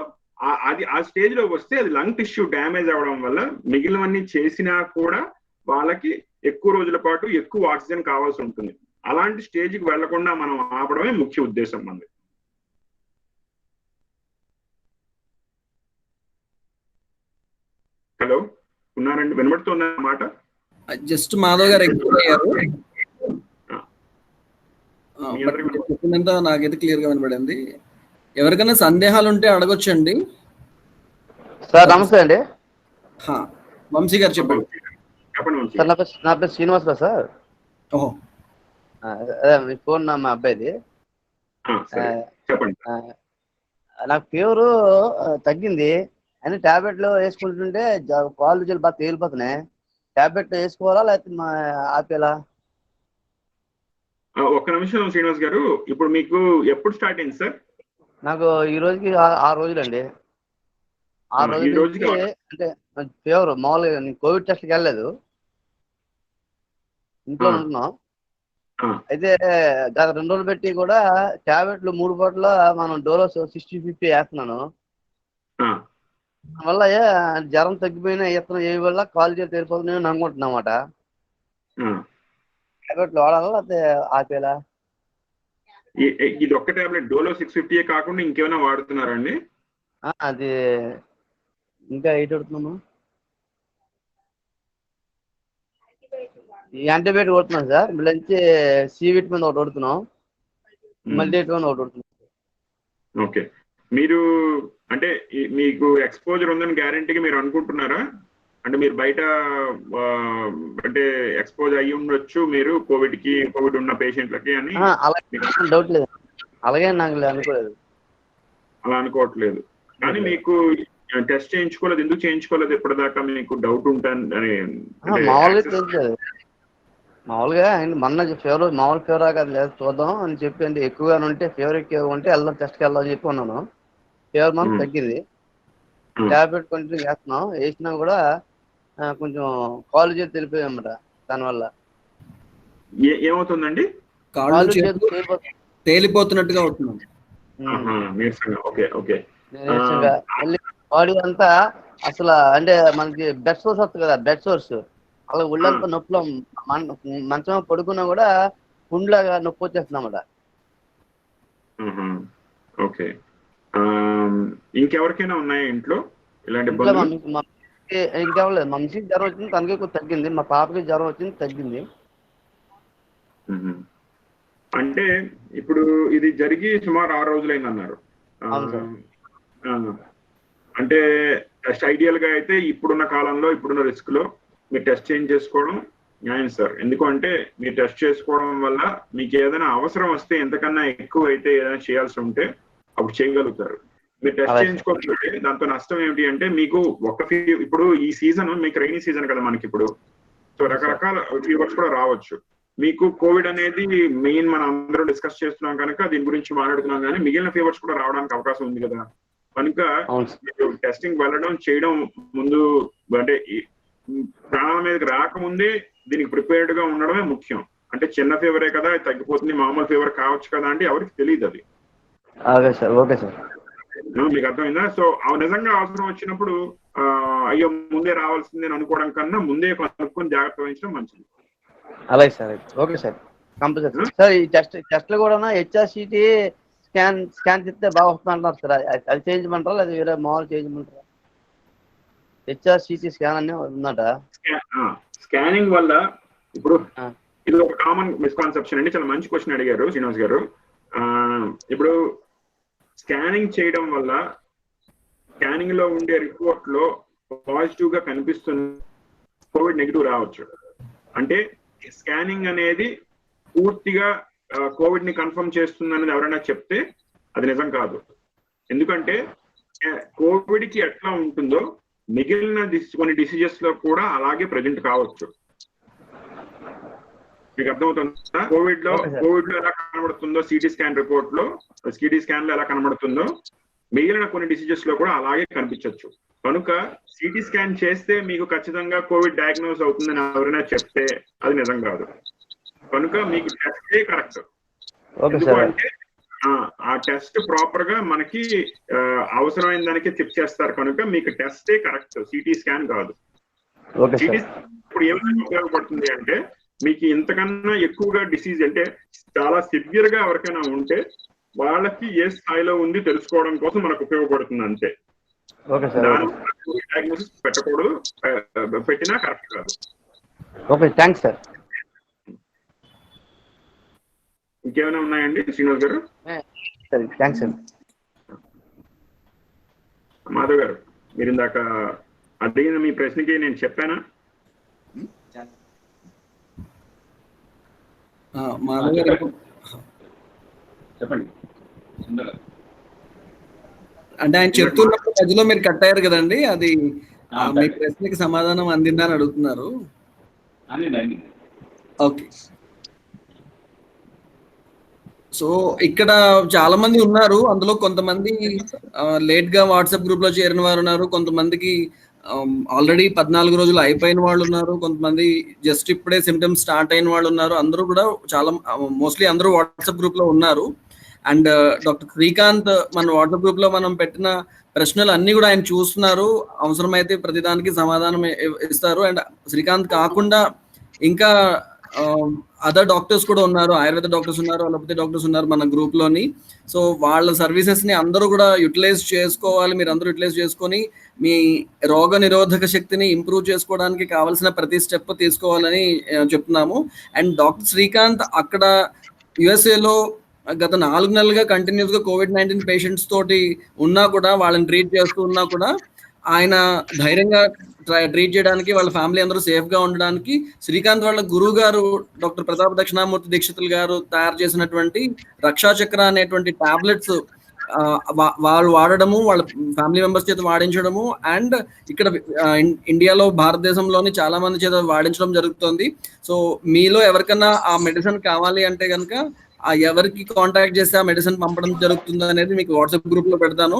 Speaker 1: ఆ స్టేజ్ లో వస్తే అది లంగ్ టిష్యూ డ్యామేజ్ అవడం వల్ల మిగిలినవన్నీ చేసినా కూడా వాళ్ళకి ఎక్కువ రోజుల పాటు ఎక్కువ ఆక్సిజన్ కావాల్సి ఉంటుంది. అలాంటి స్టేజ్కి వెళ్లకుండా మనం ఆపడమే ముఖ్య ఉద్దేశం మనది. హలో, ఉన్నారండి? వినబడుతుందా మాట?
Speaker 3: జస్ట్ మాధవ్ గారు ఎక్స్ప్లెయిన్ అయ్యారు, చెప్పినంత నాకైతే క్లియర్ గా వినబడింది. ఎవరికైనా సందేహాలు ఉంటే అడగొచ్చండి.
Speaker 7: సార్ నమస్తే అండి.
Speaker 3: వంశీ గారు చెప్పండి.
Speaker 7: సార్ నా పేరు శ్రీనివాసరావు సార్.
Speaker 3: ఓహో,
Speaker 7: అదే మీ ఫోన్ మా అబ్బాయిది. నాకు ఫీవరు తగ్గింది అని టాబ్లెట్లు వేసుకుంటుంటే కాళ్ళు జల్లు బాగా తేలిపోతున్నాయి. టాబ్లెట్ వేసుకోవాలా లేకపోతే ఆపేలా?
Speaker 1: ఒక్క నిమిషం శ్రీనివాస్ గారు, ఇప్పుడు మీకు ఎప్పుడు స్టార్ట్ అయింది సార్?
Speaker 7: నాకు ఈ రోజుకి 6 రోజులండి. 6 రోజులకి అంటే ఫీవర్ మామూలుగా నేను కోవిడ్ టెస్ట్కి వెళ్ళలేదు, ఇంట్లో ఉంటున్నాం. అయితే గత 2 రోజులు పెట్టి కూడా టాబ్లెట్లు 3 పూటల మనం డోలోస్ 60-50 వేస్తున్నాను. వల్ల జ్వరం తగ్గిపోయినా ఇతను ఏ వల్ల కాల్ చేసి తెలిపోతుంది నేను అనుకుంటున్నా అన్నమాట. టాబ్లెట్లు వాడాలా లేకపోతే ఆపేలా?
Speaker 1: ఇది ఒక్క టాబ్లెట్ డోలో 650 కాకుండా ఇంకేమైనా వాడుతున్నారండి?
Speaker 7: అది ఇంకా ఎయిట్ కొడుతున్నాము. ఈ యాంటీబయాటిక్ కొడుతున్నాం సార్, మళ్ళీ సి విటమిన్ ఒకటి కొడుతున్నాం, మల్టీ విటమిన్ ఒకటి కొడుతున్నాం.
Speaker 1: ఓకే, మీరు అంటే మీకు ఎక్స్పోజర్ ఉందని గ్యారంటీగా మీరు అనుకుంటున్నారా? అంటే మీరు బయట అంటే ఎక్స్పోజ్ అయ్యి ఉండొచ్చు మీరు కోవిడ్ ఉన్న పేషెంట్లకి అని
Speaker 7: డౌట్ లేదు, అలాగే నాకు అనుకోలేదు.
Speaker 1: అలా అనుకోవట్లేదు, కానీ మీకు టెస్ట్ చేయించుకోలేదు. ఎందుకు చేయించుకోలేదు ఇప్పటిదాకా? మీకు డౌట్ ఉంటాను.
Speaker 7: మామూలుగా మొన్న ఫీవర్ మామూలు ఫీవర్ కాదు లేదు చూద్దాం అని చెప్పి, అంటే ఎక్కువగా ఉంటే ఫీవర్ ఎక్కువ ఉంటే వెళ్దాం టెస్ట్కి వెళ్దాం అని చెప్పి ఉన్నాను. ఫీవర్ మాత్రం తగ్గింది. టాబ్లెట్ కంటిన్యూ చేస్తున్నాం, వేసినా కూడా కొంచెం కాళ్ళు చేతి తెలిపోయాయి అన్నమాట. దానివల్ల
Speaker 1: ఏమవుతుందండి?
Speaker 3: కాళ్ళు తేలిపోతున్నట్టుగా అవుతున్నాం.
Speaker 7: మళ్ళీ బాడీ అంతా అసలు అంటే మనకి బెడ్ సోర్స్ వస్తుంది కదా, బెడ్ సోర్స్ అలా ఒళ్ళంతా నొప్పిలో మంచం పడుకున్నా కూడా పుండ్లాగా నొప్పి వచ్చేస్తుంది అన్నమాట.
Speaker 1: ఓకే, ఇంకెవరికైనా ఉన్నాయా ఇంట్లో ఇలాంటి
Speaker 7: ఇంట్లో
Speaker 1: ఇబ్బందులు?
Speaker 7: ఇంకెవలేదు. మా మిస్కి జ్వరం వచ్చింది, తనకి ఎక్కువ తగ్గింది. మా పాపకి జ్వరం వచ్చింది, తగ్గింది.
Speaker 1: అంటే ఇప్పుడు ఇది జరిగి సుమారు 6 రోజులైంది అన్నారు. అంటే టెస్ట్ ఐడియల్ గా అయితే ఇప్పుడున్న కాలంలో ఇప్పుడున్న రిస్క్ లో మీరు టెస్ట్ చేంజ్ చేసుకోవడం న్యాయం సార్. ఎందుకంటే మీరు టెస్ట్ చేసుకోవడం వల్ల మీకు ఏదైనా అవసరం వస్తే ఎంతకన్నా ఎక్కువ అయితే ఏదైనా చేయాల్సి ఉంటే అప్పుడు చేయగలుగుతారు. మీరు టెస్ట్ చేయించుకోకపోతే దాంతో నష్టం ఏమిటి అంటే మీకు ఇప్పుడు ఈ సీజన్ మీకు రైనీ సీజన్ కదా మనకి ఇప్పుడు, సో రకరకాల ఫీవర్స్ కూడా రావచ్చు. మీకు కోవిడ్ అనేది మెయిన్ మనం అందరం డిస్కస్ చేస్తున్నాం కనుక దీని గురించి మాట్లాడుతున్నాం, కానీ మిగిలిన ఫీవర్స్ కూడా రావడానికి అవకాశం ఉంది కదా. కనుక మీరు టెస్టింగ్ వెళ్ళడం చేయడం ముందు అంటే ప్రాణాల మీదకి రాకముందే దీనికి ప్రిపేర్డ్ గా ఉండడమే ముఖ్యం. అంటే చిన్న ఫీవరే కదా తగ్గిపోతుంది, మామూలు ఫీవర్ కావచ్చు కదా అంటే ఎవరికి తెలియదు అది. మీకు అర్థమైందా? సో నిజంగా అవసరం వచ్చినప్పుడు అయ్యో ముందే రావాల్సిందే అనుకోవడం కన్నా ముందే కనుక్కొని జాగ్రత్త వహించడం మంచిది.
Speaker 7: అలాగే sir. Okay sir, compulsory sir. ఈ టెస్ట్లు కూడా హెచ్ఆర్సిటీ స్కాన్ చెప్తే బాగా వస్తుంది అంటారు సార్. అది చేయించమంటారా లేదా వేరే మామూలు చేయించమంటారా? హెచ్ఆర్సిటీ స్కాన్ అనే ఉందట.
Speaker 1: స్కానింగ్ వల్ల ఇప్పుడు ఇది ఒక కామన్ మిస్కాన్సెప్షన్ అండి. చాలా మంచి క్వశ్చన్ అడిగారు శ్రీనివాస్ గారు. ఇప్పుడు స్కానింగ్ చేయడం వల్ల స్కానింగ్ లో ఉండే రిపోర్ట్ లో పాజిటివ్ గా కనిపిస్తున్న కోవిడ్ నెగిటివ్ రావచ్చు. అంటే స్కానింగ్ అనేది పూర్తిగా కోవిడ్ ని కన్ఫర్మ్ చేస్తుందనేది ఎవరైనా చెప్తే అది నిజం కాదు. ఎందుకంటే కోవిడ్ కి ఎట్లా ఉంటుందో మిగిలిన కొన్ని డిసీజెస్ లో కూడా అలాగే ప్రజెంట్ కావచ్చు. మీకు అర్థమవుతుందా? కోవిడ్ లో ఎలా కనబడుతుందో సిటీ స్కాన్ రిపోర్ట్ లో, సిటీ స్కాన్ లో ఎలా కనబడుతుందో మిగిలిన కొన్ని డిసీజెస్ లో కూడా అలాగే కనిపించవచ్చు. కనుక సిటీ స్కాన్ చేస్తే మీకు ఖచ్చితంగా కోవిడ్ డయాగ్నోస్ అవుతుందని ఎవరైనా చెప్తే అది నిజం కాదు. కనుక మీకు టెస్టే కరెక్ట్. ఎందుకంటే ఆ టెస్ట్ ప్రాపర్ గా మనకి అవసరమైన దానికి చెక్ చేస్తారు కనుక మీకు టెస్టే కరెక్ట్, సిటీ స్కాన్ కాదు. సిటీ ఇప్పుడు ఏమైనా ఉపయోగపడుతుంది అంటే మీకు ఇంతకన్నా ఎక్కువగా డిసీజ్ అంటే చాలా సివియర్ గా ఎవరికైనా ఉంటే వాళ్ళకి ఏ స్థాయిలో ఉంది తెలుసుకోవడం కోసం మనకు ఉపయోగపడుతుంది అంతే. డయాగ్నోసిస్ పెట్టకూడదు, పెట్టినా కరెక్ట్ కాదు.
Speaker 7: Okay, thanks sir.
Speaker 1: ఇంకేమైనా ఉన్నాయండి శ్రీనివాస్ గారు?
Speaker 7: Thanks sir.
Speaker 1: మాధవ్ గారు, మీరు ఇందాక అడిగిన మీ ప్రశ్నకి నేను చెప్పానా?
Speaker 6: చెప్పండి.
Speaker 3: అంటే ఆయన చెప్తున్నప్పుడు మధ్యలో మీరు కట్ అయ్యారు కదండి, అది మీ ప్రశ్నకి సమాధానం అందిందా అని అడుగుతున్నారు. ఓకే, సో ఇక్కడ చాలా మంది ఉన్నారు. అందులో కొంతమంది లేట్ గా వాట్సాప్ గ్రూప్ లో చేరిన వారు ఉన్నారు, కొంతమందికి ఆల్రెడీ 14 రోజులు అయిపోయిన వాళ్ళు ఉన్నారు, కొంతమంది జస్ట్ ఇప్పుడే సిమ్టమ్స్ స్టార్ట్ అయిన వాళ్ళు ఉన్నారు. అందరూ కూడా చాలా మోస్ట్లీ అందరూ వాట్సాప్ గ్రూప్ లో ఉన్నారు. అండ్ డాక్టర్ శ్రీకాంత్ మన వాట్సాప్ గ్రూప్ లో మనం పెట్టిన ప్రశ్నలు అన్ని కూడా ఆయన చూస్తున్నారు, అవసరమైతే ప్రతిదానికి సమాధానం ఇస్తారు. అండ్ శ్రీకాంత్ కాకుండా ఇంకా అదర్ డాక్టర్స్ కూడా ఉన్నారు, ఆయుర్వేద డాక్టర్స్ ఉన్నారు, అలోపతి డాక్టర్స్ ఉన్నారు మన గ్రూప్ లోని. సో వాళ్ళ సర్వీసెస్ ని అందరూ కూడా యూటిలైజ్ చేసుకోవాలి. మీరు అందరూ యూటిలైజ్ చేసుకొని మీ రోగ నిరోధక శక్తిని ఇంప్రూవ్ చేసుకోవడానికి కావాల్సిన ప్రతి స్టెప్ తీసుకోవాలని చెప్తున్నాము. అండ్ డాక్టర్ శ్రీకాంత్ అక్కడ యుఎస్ఏలో గత 4 నెలలుగా కంటిన్యూస్ గా COVID-19 పేషెంట్స్ తోటి ఉన్నా కూడా, వాళ్ళని ట్రీట్ చేస్తూ ఉన్నా కూడా ఆయన ధైర్యంగా ట్రీట్ చేయడానికి, వాళ్ళ ఫ్యామిలీ అందరూ సేఫ్ గా ఉండడానికి శ్రీకాంత్ వాళ్ళ గురువు గారు డాక్టర్ ప్రతాప్ దక్షిణామూర్తి దీక్షితులు గారు తయారు చేసినటువంటి రక్షా చక్ర అనేటువంటి టాబ్లెట్స్ వాళ్ళు వాడడము, వాళ్ళ ఫ్యామిలీ మెంబర్స్ చేత వాడించడము, అండ్ ఇక్కడ ఇండియాలో భారతదేశంలోని చాలా మంది చేత వాడించడం జరుగుతుంది. సో మీలో ఎవరికన్నా ఆ మెడిసిన్ కావాలి అంటే కనుక ఎవరికి కాంటాక్ట్ చేస్తే ఆ మెడిసిన్ పంపడం జరుగుతుంది అనేది మీకు వాట్సాప్ గ్రూప్ లో పెడతాను.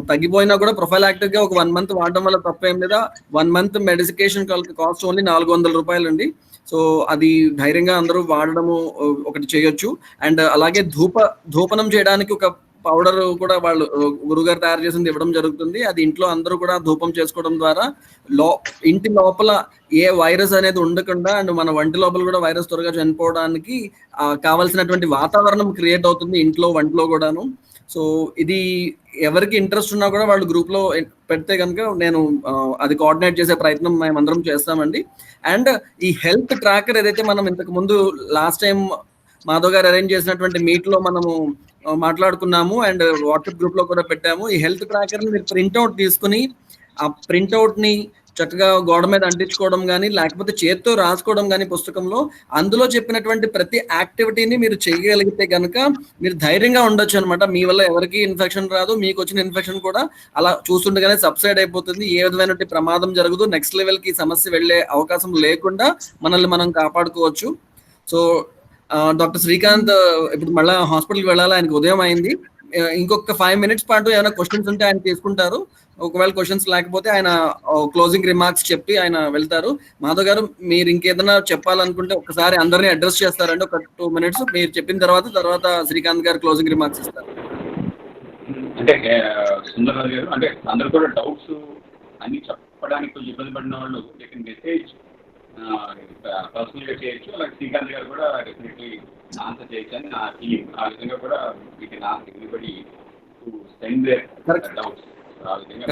Speaker 3: తగ్గిపోయినా కూడా ప్రొఫైలాక్టివ్ గా ఒక 1 month వాడడం వల్ల తప్పేం లేదా. 1 month మెడికేషన్ కాస్ట్ ఓన్లీ 400 రూపాయలు అండి. సో అది ధైర్యంగా అందరూ వాడడము ఒకటి చేయొచ్చు. అండ్ అలాగే ధూపనం చేయడానికి ఒక పౌడర్ కూడా వాళ్ళు గురుగారు తయారు చేసింది ఇవ్వడం జరుగుతుంది. అది ఇంట్లో అందరూ కూడా ధూపం చేసుకోవడం ద్వారా ఇంటి లోపల ఏ వైరస్ అనేది ఉండకుండా అండ్ మన వంటి లోపల కూడా వైరస్ త్వరగా చనిపోవడానికి కావాల్సినటువంటి వాతావరణం క్రియేట్ అవుతుంది ఇంట్లో వంటలో కూడాను. సో ఇది ఎవరికి ఇంట్రెస్ట్ ఉన్నా కూడా వాళ్ళు గ్రూప్ లో పెడితే కనుక నేను అది కోఆర్డినేట్ చేసే ప్రయత్నం మేమందరం చేస్తామండి. అండ్ ఈ హెల్త్ ట్రాకర్ ఏదైతే మనం ఇంతకు ముందు లాస్ట్ టైం మాధవ్ గారు అరేంజ్ చేసినటువంటి మీట్ లో మనము మాట్లాడుకున్నాము అండ్ వాట్సాప్ గ్రూప్ లో కూడా పెట్టాము. ఈ హెల్త్ ట్రాకర్ ని మీరు ప్రింట్అవుట్ తీసుకుని ఆ ప్రింట్అవుట్ ని చక్కగా గోడ మీద అంటించుకోవడం కానీ లేకపోతే చేత్తో రాసుకోవడం కానీ పుస్తకంలో అందులో చెప్పినటువంటి ప్రతి యాక్టివిటీని మీరు చేయగలిగితే కనుక మీరు ధైర్యంగా ఉండొచ్చు అనమాట. మీ వల్ల ఎవరికి ఇన్ఫెక్షన్ రాదు, మీకు వచ్చిన ఇన్ఫెక్షన్ కూడా అలా చూస్తుండగానే సబ్సైడ్ అయిపోతుంది. ఏ విధమైనటువంటి ప్రమాదం జరగదు, నెక్స్ట్ లెవెల్ కి సమస్య వెళ్లే అవకాశం లేకుండా మనల్ని మనం కాపాడుకోవచ్చు. సో డాక్టర్ శ్రీకాంత్ ఇప్పుడు మళ్ళీ హాస్పిటల్కి వెళ్ళాలి, ఆయనకి ఉదయం అయింది. ఇంకొక 5 minutes పాటు ఏమైనా క్వశ్చన్స్ ఉంటే ఆయన తీసుకుంటారు. ఒకవేళ క్వశ్చన్స్ లేకపోతే ఆయన క్లోజింగ్ రిమార్క్స్ చెప్పి ఆయన వెళ్తారు. మాధవ్ గారు మీరు ఇంకేదైనా చెప్పాలనుకుంటే ఒకసారి అందరినీ అడ్రస్ చేస్తారండి. ఒక 2 minutes మీరు చెప్పిన తర్వాత శ్రీకాంత్ గారు క్లోజింగ్ రిమార్క్స్ ఇస్తారు.
Speaker 6: అంటే సుందరరాజు గారు, అంటే అందరు కూడా డౌట్స్ అన్ని చెప్పడానికి కొంచెం ఇబ్బంది పడిన వాళ్ళు మెసేజ్ పర్సనల్ గా చేయొచ్చు, అలాగే శ్రీకాంత్ గారు కూడా డెఫినెట్లీ ఆన్సర్ చేయొచ్చు అని నా టీమ్ ఆ విధంగా కూడా వీటి everybody to send their doubts ఆ విధంగా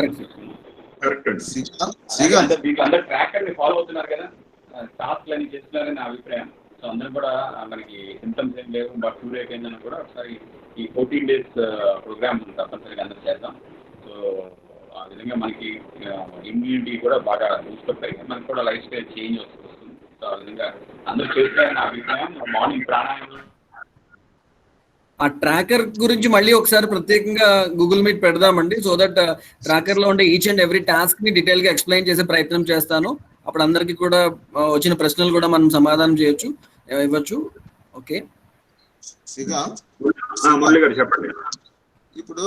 Speaker 6: అందరు ట్రాకర్ ని ఫాలో అవుతున్నారు కదా, టాస్క్లు అని చేస్తున్నారని నా అభిప్రాయం. సో అందరూ కూడా మనకి సింప్టమ్స్ ఏం లేవు, బట్ టూర్ అయిపోయిందని కూడా ఒకసారి ఈ 14 days ప్రోగ్రామ్ తప్పనిసరిగా అందరూ చేద్దాం. సో ఆ విధంగా మనకి ఇమ్యూనిటీ కూడా బాగా చూసుకొస్తాయి, మనకి కూడా లైఫ్ స్టైల్ చేంజ్ వస్తుంది. సో ఆ విధంగా అందరూ చేస్తారని నా అభిప్రాయం. మార్నింగ్ ప్రాణాయామం
Speaker 3: ఆ ట్రాకర్ గురించి మళ్ళీ ఒకసారి ప్రత్యేకంగా గూగుల్ మీట్ పెడదామండి. సో దట్ ట్రాకర్ లో ఉండే ఈచ్ అండ్ ఎవ్రీ టాస్క్ ని డీటెయిల్ గా ఎక్స్ప్లెయిన్ చేసే ప్రయత్నం చేస్తాను. అప్పుడు అందరికి కూడా వచ్చిన ప్రశ్నలు కూడా మనం సమాధానం చేయొచ్చు, ఇవ్వచ్చు. ఓకే
Speaker 1: చెప్పండి.
Speaker 4: ఇప్పుడు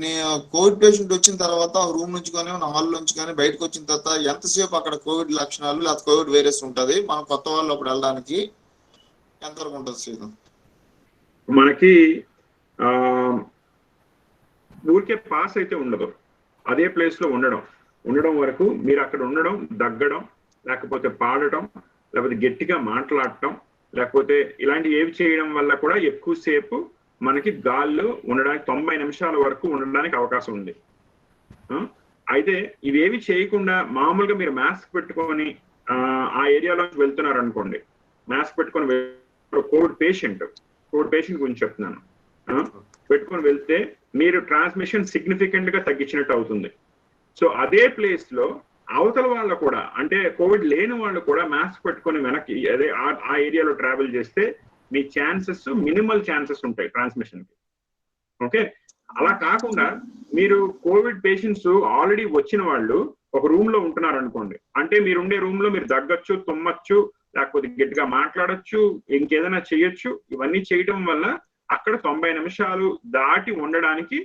Speaker 4: నేను కోవిడ్ పేషెంట్ వచ్చిన తర్వాత రూమ్ నుంచి కానీ హాల్ నుంచి కానీ బయటకు వచ్చిన తర్వాత ఎంతసేపు అక్కడ కోవిడ్ లక్షణాలు లేదా కోవిడ్ వైరస్ ఉంటుంది, మన కొత్త వాళ్ళు అప్పుడు వెళ్ళడానికి ఎంతవరకు ఉంటుంది శ్రీకాంత్?
Speaker 1: మనకి ఊరికే పాస్ అయితే ఉండదు, అదే ప్లేస్ లో ఉండడం వరకు మీరు అక్కడ ఉండడం, దగ్గడం, లేకపోతే పాడటం, లేకపోతే గట్టిగా మాట్లాడటం, లేకపోతే ఇలాంటి ఏవి చేయడం వల్ల కూడా ఎక్కువసేపు మనకి గాల్లో ఉండడానికి 90 నిమిషాల వరకు ఉండడానికి అవకాశం ఉంది. అయితే ఇవేవి చేయకుండా మామూలుగా మీరు మాస్క్ పెట్టుకొని ఆ ఏరియాలోకి వెళ్తున్నారు అనుకోండి, మాస్క్ పెట్టుకొని కోవిడ్ పేషెంట్ గురించి చెప్తున్నాను, పెట్టుకొని వెళ్తే మీరు ట్రాన్స్మిషన్ సిగ్నిఫికెంట్ గా తగ్గించినట్టు అవుతుంది. సో అదే ప్లేస్ లో అవతల వాళ్ళు కూడా, అంటే కోవిడ్ లేని వాళ్ళు కూడా మాస్క్ పెట్టుకొని వెనక్కి అదే ఆ ఏరియాలో ట్రావెల్ చేస్తే మీ ఛాన్సెస్ మినిమల్ ఛాన్సెస్ ఉంటాయి ట్రాన్స్మిషన్ కి. ఓకే, అలా కాకుండా మీరు కోవిడ్ పేషెంట్స్ ఆల్రెడీ వచ్చిన వాళ్ళు ఒక రూమ్ లో ఉంటున్నారు అనుకోండి, అంటే మీరు ఉండే రూమ్ లో మీరు దగ్గొచ్చు, తుమ్మచ్చు, లేకపోతే గట్టిగా మాట్లాడొచ్చు, ఇంకేదైనా చేయొచ్చు. ఇవన్నీ చేయటం వల్ల అక్కడ 90 నిమిషాలు దాటి ఉండడానికి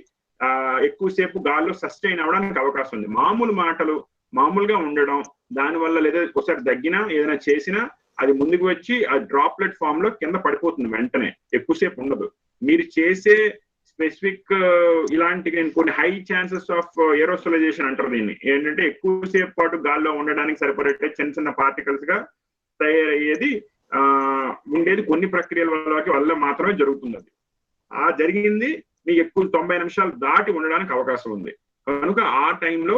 Speaker 1: ఎక్కువసేపు గాల్లో సస్టైన్ అవడానికి అవకాశం ఉంది. మామూలు మాటలు, మామూలుగా ఉండడం, దానివల్ల లేదా ఒకసారి దగ్గినా ఏదైనా చేసినా అది ముందుకు వచ్చి ఆ డ్రాప్లెట్ ఫామ్ లో కింద పడిపోతుంది, వెంటనే ఎక్కువసేపు ఉండదు. మీరు చేసే స్పెసిఫిక్ ఇలాంటి కొన్ని హై ఛాన్సెస్ ఆఫ్ ఏరోసోలైజేషన్ అంటారు దీన్ని, ఏంటంటే ఎక్కువసేపు పాటు గాల్లో ఉండడానికి సరిపడే చిన్న చిన్న పార్టికల్స్ గా తయారయ్యేది ఉండేది కొన్ని ప్రక్రియల వల్ల మాత్రమే జరుగుతుంది. అది జరిగింది మీకు ఎక్కువ 90 నిమిషాలు దాటి ఉండడానికి అవకాశం ఉంది. కనుక ఆ టైంలో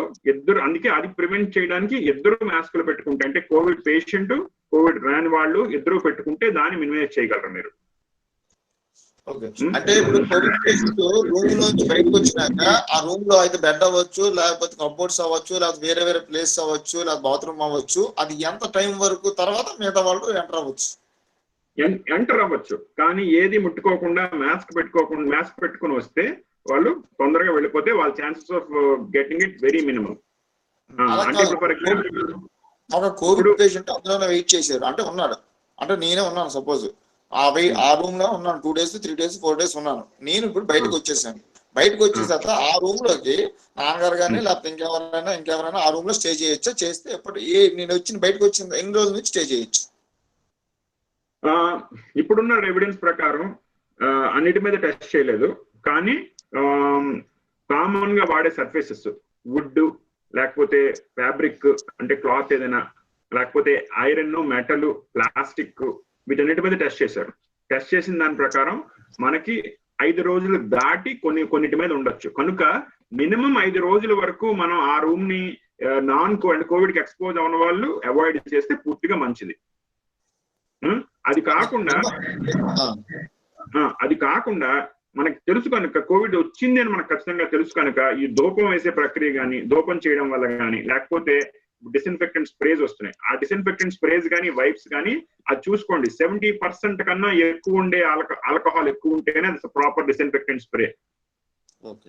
Speaker 1: అందుకే అది ప్రివెంట్ చేయడానికి ఇద్దరు మాస్కులు పెట్టుకుంటే, అంటే కోవిడ్ పేషెంట్, కోవిడ్ రాని వాళ్ళు ఇద్దరు పెట్టుకుంటే దాన్ని మినిమైజ్ చేయగలరు మీరు.
Speaker 4: అంటే ఇప్పుడు కోవిడ్ పేషెంట్ రూమ్ నుంచి బయటకు వచ్చినాక ఆ రూమ్ లో అయితే బెడ్ అవ్వచ్చు, లేకపోతే కబోర్డ్స్ అవ్వచ్చు, లేకపోతే వేరే ప్లేస్ అవ్వచ్చు, లేకపోతే బాత్రూమ్ అవ్వచ్చు, అది ఎంత టైం వరకు తర్వాత మిగతా వాళ్ళు ఎంటర్ అవ్వచ్చు.
Speaker 1: కానీ ఏది ముట్టుకోకుండా మాస్క్ పెట్టుకొని వస్తే వాళ్ళు తొందరగా వెళ్ళిపోతే వాళ్ళ chances of getting it very minimum. అంటే ఫర్ ఎగ్జాంపుల్
Speaker 4: ఒక కోవిడ్ పేషెంట్ అందులోనే వెయిట్ చేశారు అంటే ఉన్నాడు, అంటే నేనే ఉన్నాను సపోజ్ ఆ రూమ్ లో ఉన్నాను 2 days 3 days 4 days ఉన్నాను. నేను ఇప్పుడు బయటకు వచ్చేసాను. బయటకు వచ్చేసిన తర్వాత ఆ రూమ్ లోకి నాన్నగారు కానీ లేకపోతే ఇంకెవరైనా ఆ రూమ్ లో స్టే చేయొచ్చా? చేస్తే నేను బయటకు వచ్చిన ఎన్ని రోజుల నుంచి స్టే చేయొచ్చు?
Speaker 1: ఇప్పుడున్న ఎవిడెన్స్ ప్రకారం అన్నిటి మీద టెస్ట్ చేయలేదు. కానీ కామన్ గా వాడే సర్ఫేసెస్ వుడ్ లేకపోతే ఫ్యాబ్రిక్ అంటే క్లాత్ ఏదైనా లేకపోతే ఐరన్ మెటల్ ప్లాస్టిక్ వీటన్నిటి మీద టెస్ట్ చేశారు. టెస్ట్ చేసిన దాని ప్రకారం మనకి 5 రోజులు దాటి కొన్నిటి మీద ఉండొచ్చు. కనుక మినిమం 5 రోజుల వరకు మనం ఆ రూమ్ ని నాన్ కోవిడ్ కి ఎక్స్పోజ్ అవ్వని వాళ్ళు అవాయిడ్ చేస్తే పూర్తిగా మంచిది. అది కాకుండా మనకి తెలుసు కనుక కోవిడ్ వచ్చింది అని మనకు ఖచ్చితంగా తెలుసు కనుక ఈ ధూపం వేసే ప్రక్రియ కానీ ధూపం చేయడం వల్ల కానీ లేకపోతే డిస్ఇన్ఫెక్టెంట్ స్ప్రేస్ వస్తున్నాయి. ఆ డిస్ఇన్ఫెక్టెంట్ స్ప్రేస్ కానీ వైప్స్ కానీ అది చూసుకోండి 70% కన్నా ఎక్కువ ఉండే ఆల్కహాల్ ఎక్కువ ఉంటేనే అది ప్రాపర్ డిస్ఇన్ఫెక్టెంట్ స్ప్రే.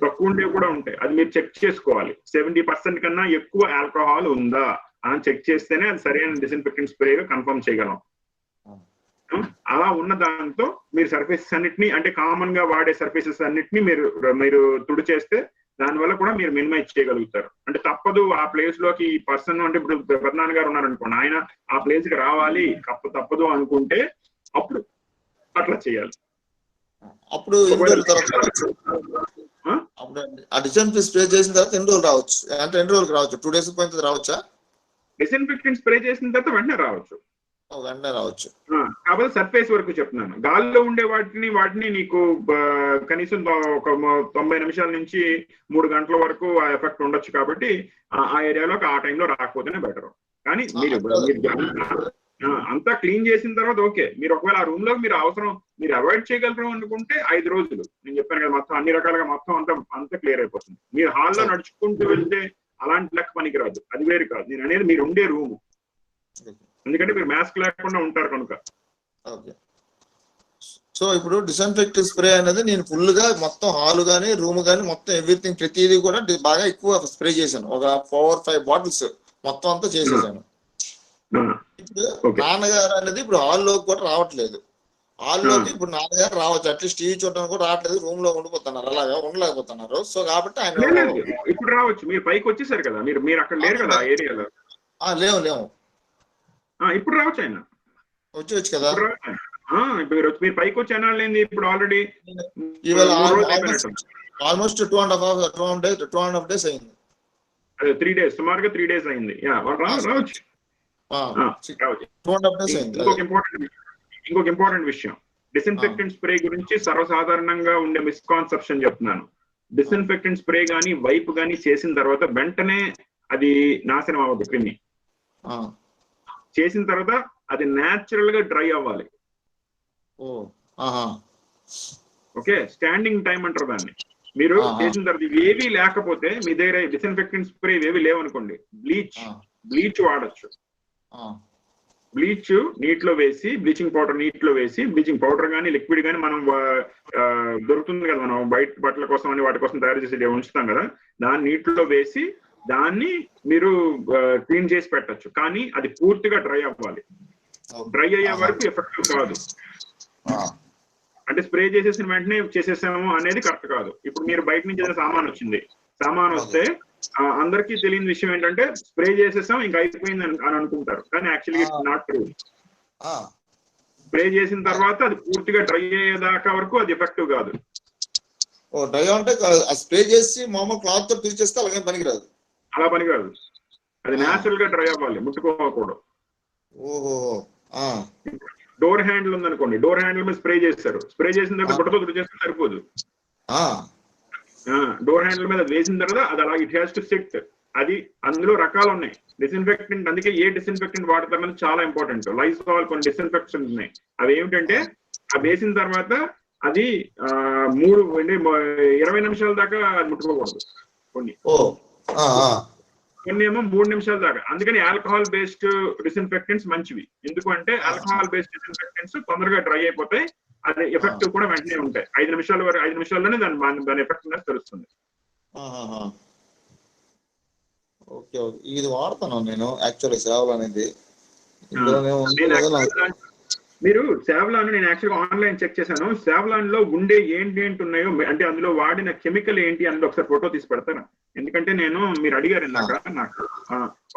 Speaker 1: తక్కువ ఉండే కూడా ఉంటాయి, అది మీరు చెక్ చేసుకోవాలి. 70% కన్నా ఎక్కువ ఆల్కహాల్ ఉందా అని చెక్ చేస్తేనే అది సరైన డిస్ఇన్ఫెక్టెంట్ స్ప్రేగా కన్ఫర్మ్ చేయగలం. అలా ఉన్న దాంతో మీరు సర్ఫేసెస్ అన్నిటిని అంటే కామన్ గా వాడే సర్ఫేసెస్ అన్నిటిని మీరు తుడి చేస్తే దానివల్ల కూడా మీరు మినిమైజ్ చేయగలుగుతారు. అంటే తప్పదు ఆ ప్లేస్ లోకి ఈ పర్సన్ అంటే ఇప్పుడు ప్రధాన గారు ఉన్నారనుకోండి, ఆయన ఆ ప్లేస్ కి రావాలి తప్పదు అనుకుంటే అప్పుడు అట్లా చేయాలి.
Speaker 4: అప్పుడు ఆ డిస్ఇన్ఫెక్టెంట్ స్ప్రే చేసిన తర్వాత ఎన్ని రోజులు రావచ్చు? అంటే ఎన్ని రోజులకు రావచ్చు? 2 days పోయిన రావచ్చా?
Speaker 1: డిస్ఇన్ఫెక్టెంట్ స్ప్రే చేసిన తర్వాత వెంటనే రావచ్చు. కాకపోతే సర్ఫేస్ వరకు చెప్తున్నాను. గాల్లో ఉండే వాటిని నీకు కనీసం ఒక 90 నిమిషాల నుంచి 3 గంటల వరకు ఆ ఎఫెక్ట్ ఉండొచ్చు. కాబట్టి ఆ ఏరియాలోకి ఆ టైంలో రాకపోతేనే బెటర్. కానీ మీరు అంతా క్లీన్ చేసిన తర్వాత ఓకే, మీరు ఒకవేళ ఆ రూమ్ లో మీరు అవాయిడ్ చేయగలరు అనుకుంటే 5 రోజులు నేను చెప్పాను కదా, మొత్తం అన్ని రకాలుగా మొత్తం అంతా క్లియర్ అయిపోతుంది. మీరు హాల్లో నడుచుకుంటూ వెళ్తే అలాంటి లెక్క పనికి రాదు, అది వేరు కాదు. నేను అనేది మీరు ఉండే రూము, ఎందుకంటే మీరు మాస్క్ లేకుండా ఉంటారు కనుక.
Speaker 4: సో ఇప్పుడు డిస్ఇన్ఫెక్టెంట్ స్ప్రే అనేది నేను ఫుల్ గా మొత్తం హాల్ గానీ రూమ్ గానీ మొత్తం ఎవ్రీథింగ్ ప్రతిదీ కూడా బాగా ఎక్కువ స్ప్రే చేశాను. ఒక 4-5 బాటిల్స్ మొత్తం అంతా చేసేసాను. ఇప్పుడు నాన్నగారు అనేది ఇప్పుడు హాల్లోకి కూడా రావట్లేదు. హాల్లోకి ఇప్పుడు నాన్నగారు రావచ్చు, అట్లీస్ట్ టీవీ చూడడానికి కూడా రావట్లేదు, రూమ్ లో ఉండిపోతున్నారు, అలాగా ఉండలేకపోతున్నారు. సో కాబట్టి ఆయన
Speaker 1: ఇప్పుడు రావచ్చు. మీరు పైకి వచ్చేసారు కదా, మీరు అక్కడ లేరు కదా ఆ ఏరియాలో.
Speaker 4: లేవు
Speaker 1: ఇప్పుడు రావచ్చు, ఆయన
Speaker 4: వచ్చి కదా.
Speaker 1: మీరు పైకి వచ్చి అనాలి. ఇప్పుడు ఆల్రెడీ
Speaker 4: ఆల్మోస్ట్ 2.5 days అయింది.
Speaker 1: అదే 3 days, సుమారుగా 3 days అయింది. రావచ్చు. ఇంకొక ఇంపార్టెంట్ విషయం, డిస్ఇన్ఫెక్టెంట్ స్ప్రే గురించి సర్వసాధారణంగా ఉండే మిస్కాన్సెప్షన్ చెప్తున్నాను. డిస్ఇన్ఫెక్టెంట్ స్ప్రే గానీ వైప్ గానీ చేసిన తర్వాత వెంటనే అది నాశనం అవ్వదు. క్రిమి చేసిన తర్వాత అది న్యాచురల్ గా డ్రై అవ్వాలి. ఓకే, స్టాండింగ్ టైం అంటారు దాన్ని. మీరు చేసిన తర్వాత ఇవేవి లేకపోతే మీ దగ్గర డిస్ఇన్ఫెక్టెంట్ స్ప్రే ఇవేవి లేవనుకోండి, బ్లీచ్ వాడచ్చు. బ్లీచ్ నీటిలో వేసి బ్లీచింగ్ పౌడర్ నీటిలో వేసి బ్లీచింగ్ పౌడర్ కానీ లిక్విడ్ కానీ మనం దొరుకుతుంది కదా, మనం బయట బట్టల కోసం అని వాటి కోసం తయారు చేసి ఉంచుతాం కదా, దాన్ని నీటిలో వేసి దాన్ని మీరు క్లీన్ చేసి పెట్టచ్చు. కానీ అది పూర్తిగా డ్రై అవ్వాలి. డ్రై అయ్యే వరకు ఎఫెక్టివ్ కాదు. అంటే స్ప్రే చేసేసిన వెంటనే చేసేసాము అనేది కరెక్ట్ కాదు. ఇప్పుడు మీరు బయట నుంచి ఏదైనా సామాన్ వస్తే అందరికీ తెలియని విషయం ఏంటంటే స్ప్రే చేసేసాం ఇంకా అయిపోయింది అని అనుకుంటారు. కానీ actually it's not true. Spray చేసిన తర్వాత అది పూర్తిగా డ్రై అయ్యేదాకా వరకు అది ఎఫెక్టివ్ కాదు.
Speaker 4: డ్రై అంటే స్ప్రే చేసి మామూలు క్లాత్ తో తీసేస్తే అలాగే పనికిరాదు.
Speaker 1: అలా పనికిరాదు, అది న్యాచురల్ గా డ్రై అవ్వాలి, ముట్టుకోకూడదు. డోర్ హ్యాండిల్ ఉందనుకోండి, డోర్ హ్యాండిల్ మీద స్ప్రే చేస్తారు, స్ప్రే చేసిన తర్వాత బుట్టతో తుడి చేస్తే సరిపోదు. డోర్ హ్యాండిల్ మీద వేసిన తర్వాత అది అలా ఇట్ హ్యాస్ టు సిట్. అది అందులో రకాలు ఉన్నాయి డిస్ఇన్ఫెక్టెంట్. అందుకే ఏ డిస్ఇన్ఫెక్టెంట్ వాడతారనేది చాలా ఇంపార్టెంట్. లైజాల్ కొన్ని డిస్ఇన్ఫెక్టెంట్స్ ఉన్నాయి, అవి ఏమిటంటే ఆ వేసిన తర్వాత అది 20 నిమిషాల దాకా ముట్టుకోకూడదు. కొన్ని ఏమో 3 నిమిషాల దాకా. అందుకని ఆల్కహాల్ బేస్డ్ డిస్ఇన్ఫెక్టెంట్స్ మంచివి. ఎందుకంటే ఆల్కహాల్ బేస్డ్ డిస్ఇన్ఫెక్టెంట్స్ తొందరగా డ్రై అయిపోతాయి, అది ఎఫెక్టివ్ కూడా వెంటనే ఉంటాయి. 5 నిమిషాల్లోనే దాని ఎఫెక్టివ్నెస్ తెలుస్తుంది.
Speaker 4: ఓకే, ఇది వాడతాను నేను యాక్చువల్లీ సేవలు అనేది.
Speaker 1: మీరు సేవలాన్ నేను యాక్చువల్గా ఆన్లైన్ చెక్ చేశాను. సేవలాన్ లో ఉండే ఏంటి ఉన్నాయో, అంటే అందులో వాడిన కెమికల్ ఏంటి అందులో ఒకసారి ఫోటో తీసి పెడతాను. ఎందుకంటే మీరు అడిగారు ఇందాక, నాకు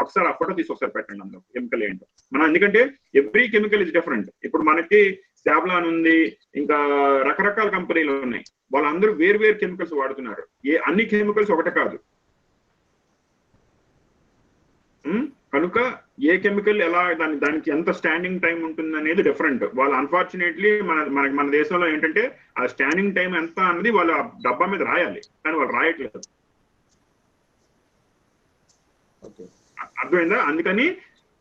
Speaker 1: ఒకసారి ఆ ఫోటో తీసి ఒకసారి పెట్టండి అందులో కెమికల్ ఏంటో. మనం ఎందుకంటే ఎవ్రీ కెమికల్ ఇస్ డిఫరెంట్. ఇప్పుడు మనకి సావ్లాన్ ఉంది, ఇంకా రకరకాల కంపెనీలు ఉన్నాయి. వాళ్ళందరూ వేరు వేరు కెమికల్స్ వాడుతున్నారు. అన్ని కెమికల్స్ ఒకటే కాదు. కనుక ఏ కెమికల్ ఎలా దానికి ఎంత స్టాండింగ్ టైం ఉంటుంది అనేది డిఫరెంట్. వాళ్ళు అన్ఫార్చునేట్లీ మన దేశంలో ఏంటంటే ఆ స్టాండింగ్ టైం ఎంత అన్నది వాళ్ళు ఆ డబ్బా మీద రాయాలి, కానీ వాళ్ళు రాయట్లేదు. అర్థమైందా? అందుకని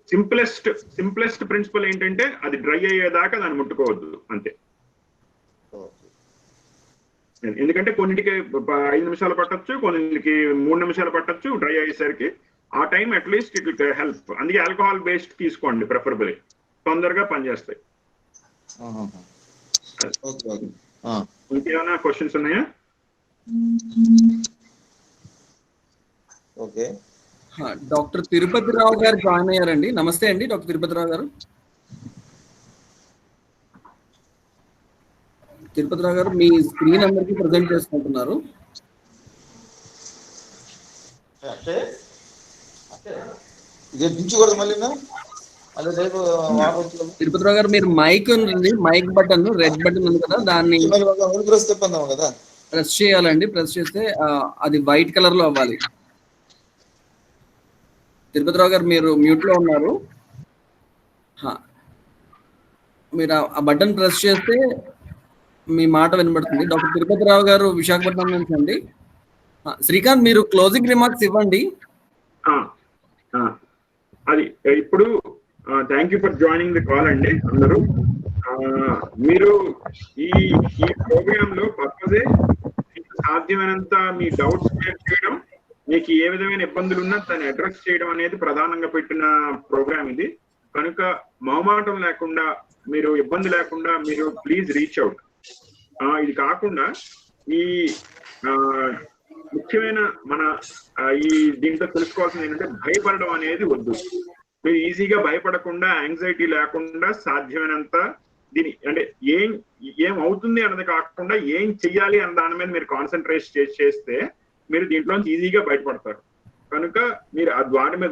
Speaker 1: సింప్లెస్ట్ ప్రిన్సిపల్ ఏంటంటే అది డ్రై అయ్యేదాకా దాన్ని ముట్టుకోవద్దు అంతే. ఎందుకంటే కొన్నిటికి 5 నిమిషాలు పట్టొచ్చు, కొన్నిటికి 3 నిమిషాలు పట్టొచ్చు డ్రై అయ్యేసరికి. ఆ time at least it will help. అందుకే ఆల్కహాల్ బేస్డ్ తీసుకోండి ప్రిఫరబుల్, తొందరగా పనిచేస్తాయి. ఇంకేమైనా క్వశ్చన్స్ ఉన్నాయా?
Speaker 4: ఓకే,
Speaker 3: డాక్టర్ తిరుపతి రావు గారు జాయిన్ అయ్యారండి. నమస్తే అండి డాక్టర్ తిరుపతి రావు గారు. తిరుపతి రావు గారు మీ స్క్రీన్ అందరికి ప్రజెంట్ చేసుకుంటున్నారు. తిరుపతి రావు గారు మీరు మైక్ ఉంది, మైక్ బటన్ రెడ్ బటన్ ఉంది కదా, దాన్ని ప్రెస్ చేయాలండి. ప్రెస్ చేస్తే అది వైట్ కలర్ లో అవ్వాలి. తిరుపతి రావు గారు మీరు మ్యూట్ లో ఉన్నారు. మీరు ఆ బటన్ ప్రెస్ చేస్తే మీ మాట వినబడుతుంది. డాక్టర్ తిరుపతి రావు గారు విశాఖపట్నం నుంచి అండి. శ్రీకాంత్ మీరు క్లోజింగ్ రిమార్క్స్ ఇవ్వండి.
Speaker 1: అది ఇప్పుడు thank you for joining the call అండి అందరూ. మీరు ఈ ప్రోగ్రామ్ లో పర్పజే సాధ్యమైనంత మీ డౌట్స్ క్లియర్ చేయడం, మీకు ఏ విధమైన ఇబ్బందులు ఉన్నా దాన్ని అడ్రస్ చేయడం అనేది ప్రధానంగా పెట్టిన ప్రోగ్రామ్ ఇది. కనుక మొహమాటం లేకుండా, మీరు ఇబ్బంది లేకుండా మీరు ప్లీజ్ రీచ్ అవుట్. ఇది కాకుండా ఈ ముఖ్యమైన మన ఈ దీంట్లో తెలుసుకోవాల్సింది ఏంటంటే భయపడడం అనేది వద్దు. మీరు ఈజీగా భయపడకుండా, యాంగ్జైటీ లేకుండా సాధ్యమైనంత దీని అంటే ఏం అవుతుంది అన్నది కాకుండా ఏం చెయ్యాలి అన్న దాని మీద మీరు కాన్సన్ట్రేట్ చేస్తే మీరు దీంట్లోంచి ఈజీగా బయటపడతారు. కనుక మీరు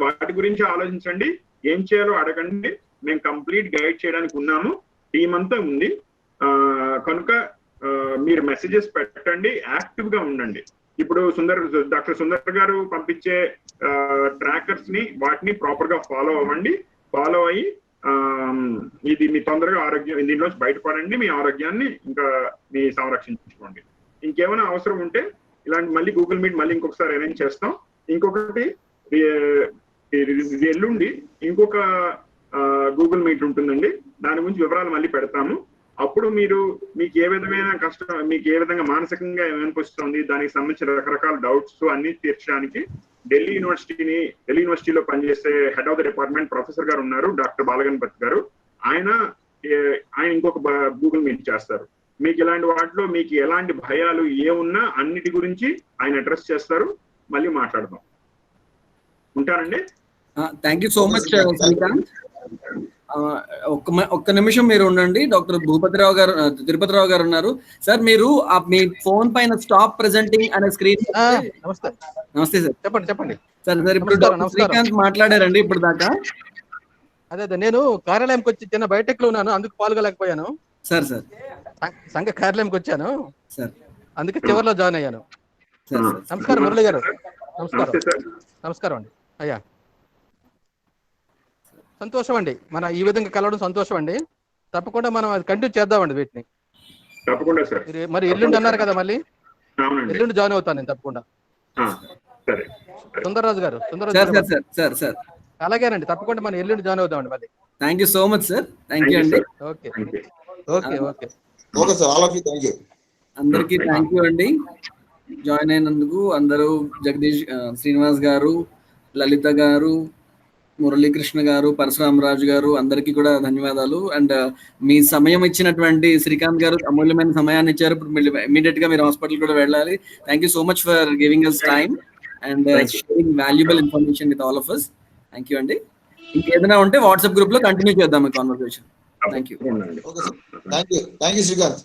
Speaker 1: వాటి గురించి ఆలోచించండి, ఏం చేయాలో అడగండి. మేము కంప్లీట్ గైడ్ చేయడానికి ఉన్నాము, టీం అంతా ఉంది. కనుక మీరు మెసేజెస్ పెట్టండి, యాక్టివ్ గా ఉండండి. ఇప్పుడు డాక్టర్ సుందర్ గారు పంపించే ట్రాకర్స్ ని వాటిని ప్రాపర్ గా ఫాలో అవ్వండి. ఫాలో అయ్యి ఇది మీ తొందరగా ఆరోగ్యం దీనిలోంచి బయటపడండి. మీ ఆరోగ్యాన్ని ఇంకా మీ సంరక్షించుకోండి. ఇంకేమైనా అవసరం ఉంటే ఇలాంటి మళ్ళీ గూగుల్ మీట్ మళ్ళీ ఇంకొకసారి అరేంజ్ చేస్తాం. ఇంకొకటి ఎల్లుండి ఇంకొక గూగుల్ మీట్ ఉంటుందండి, దాని గురించి వివరాలు మళ్ళీ పెడతాము. అప్పుడు మీకు ఏ విధమైన కష్టం, మీకు ఏ విధంగా మానసికంగా ఏమనిపిస్తుంది, దానికి సంబంధించిన రకరకాల డౌట్స్ అన్ని తీర్చడానికి ఢిల్లీ యూనివర్సిటీలో పనిచేసే head of the department professor గారు ఉన్నారు, డాక్టర్ బాలగణపతి గారు. ఆయన ఇంకొక గూగుల్ మీట్ చేస్తారు. మీకు ఇలాంటి వాటిలో మీకు ఎలాంటి భయాలు ఏమున్నా అన్నిటి గురించి ఆయన అడ్రస్ చేస్తారు. మళ్ళీ మాట్లాడదాం. ఉంటానండి.
Speaker 3: Thank you so much Srikanth. ఒక్క నిమిషం మీరు ఉండండి. డాక్టర్ తిరుపతి రావు గారు ఉన్నారు. సార్ మీరు మీ ఫోన్ పైన స్టాప్ ప్రెజెంటింగ్ అనే స్క్రీన్. నమస్తే సార్.
Speaker 8: చెప్పండి
Speaker 3: సార్ ఇప్పుడు శ్రీకాంత్ మాట్లాడారండి ఇప్పుడు దాకా.
Speaker 8: అదే నేను కార్యాలయంకి వచ్చి చిన్న బయటెక్ లో ఉన్నాను, అందుకు పాల్గొలేకపోయాను
Speaker 3: సార్.
Speaker 8: సంఘ కార్యాలయంకి వచ్చాను
Speaker 3: సార్,
Speaker 8: అందుకే చివరిలో జాయిన్ అయ్యాను. నమస్కారం మురళి గారు. నమస్కారం అండి. అయ్యా సంతోషం అండి, మన ఈ విధంగా కలవడం సంతోషం అండి. తప్పకుండా మనం అది కంటిన్యూ చేద్దామండి వీటిని.
Speaker 1: తప్పకుండా సార్.
Speaker 8: మరి ఎల్లుండి అన్నారు కదా, మళ్ళీ ఎల్లుండి జాయిన్ అవుతాను నేను తప్పకుండా. సుందర్రాజు గారు అలాగేనండి, తప్పకుండా మనం ఎల్లుండి జాయిన్ అవుతామండి మళ్ళీ.
Speaker 3: Thank you so much sir. Thank you అండి.
Speaker 8: ఓకే.
Speaker 3: అందరికీ థ్యాంక్ యూ అండి జాయిన్ అయినందుకు. అందరూ జగదీష్, శ్రీనివాస్ గారు, లలిత గారు, మురళీకృష్ణ గారు, పరశురామరాజు గారు, అందరికీ కూడా ధన్యవాదాలు. అండ్ మీ సమయం ఇచ్చినటువంటి శ్రీకాంత్ గారు అమూల్యమైన సమయాన్ని ఇచ్చారు. ఇప్పుడు ఇమీడియట్ గా మీరు హాస్పిటల్ కూడా వెళ్ళాలి. Thank you so much for giving us time and sharing valuable information with all of us. Thank you అండి. ఇంకేదైనా ఉంటే వాట్సాప్ గ్రూప్ లో కంటిన్యూ చేద్దాం ఈ conversation. Thank you.
Speaker 4: Thank you Srikanth.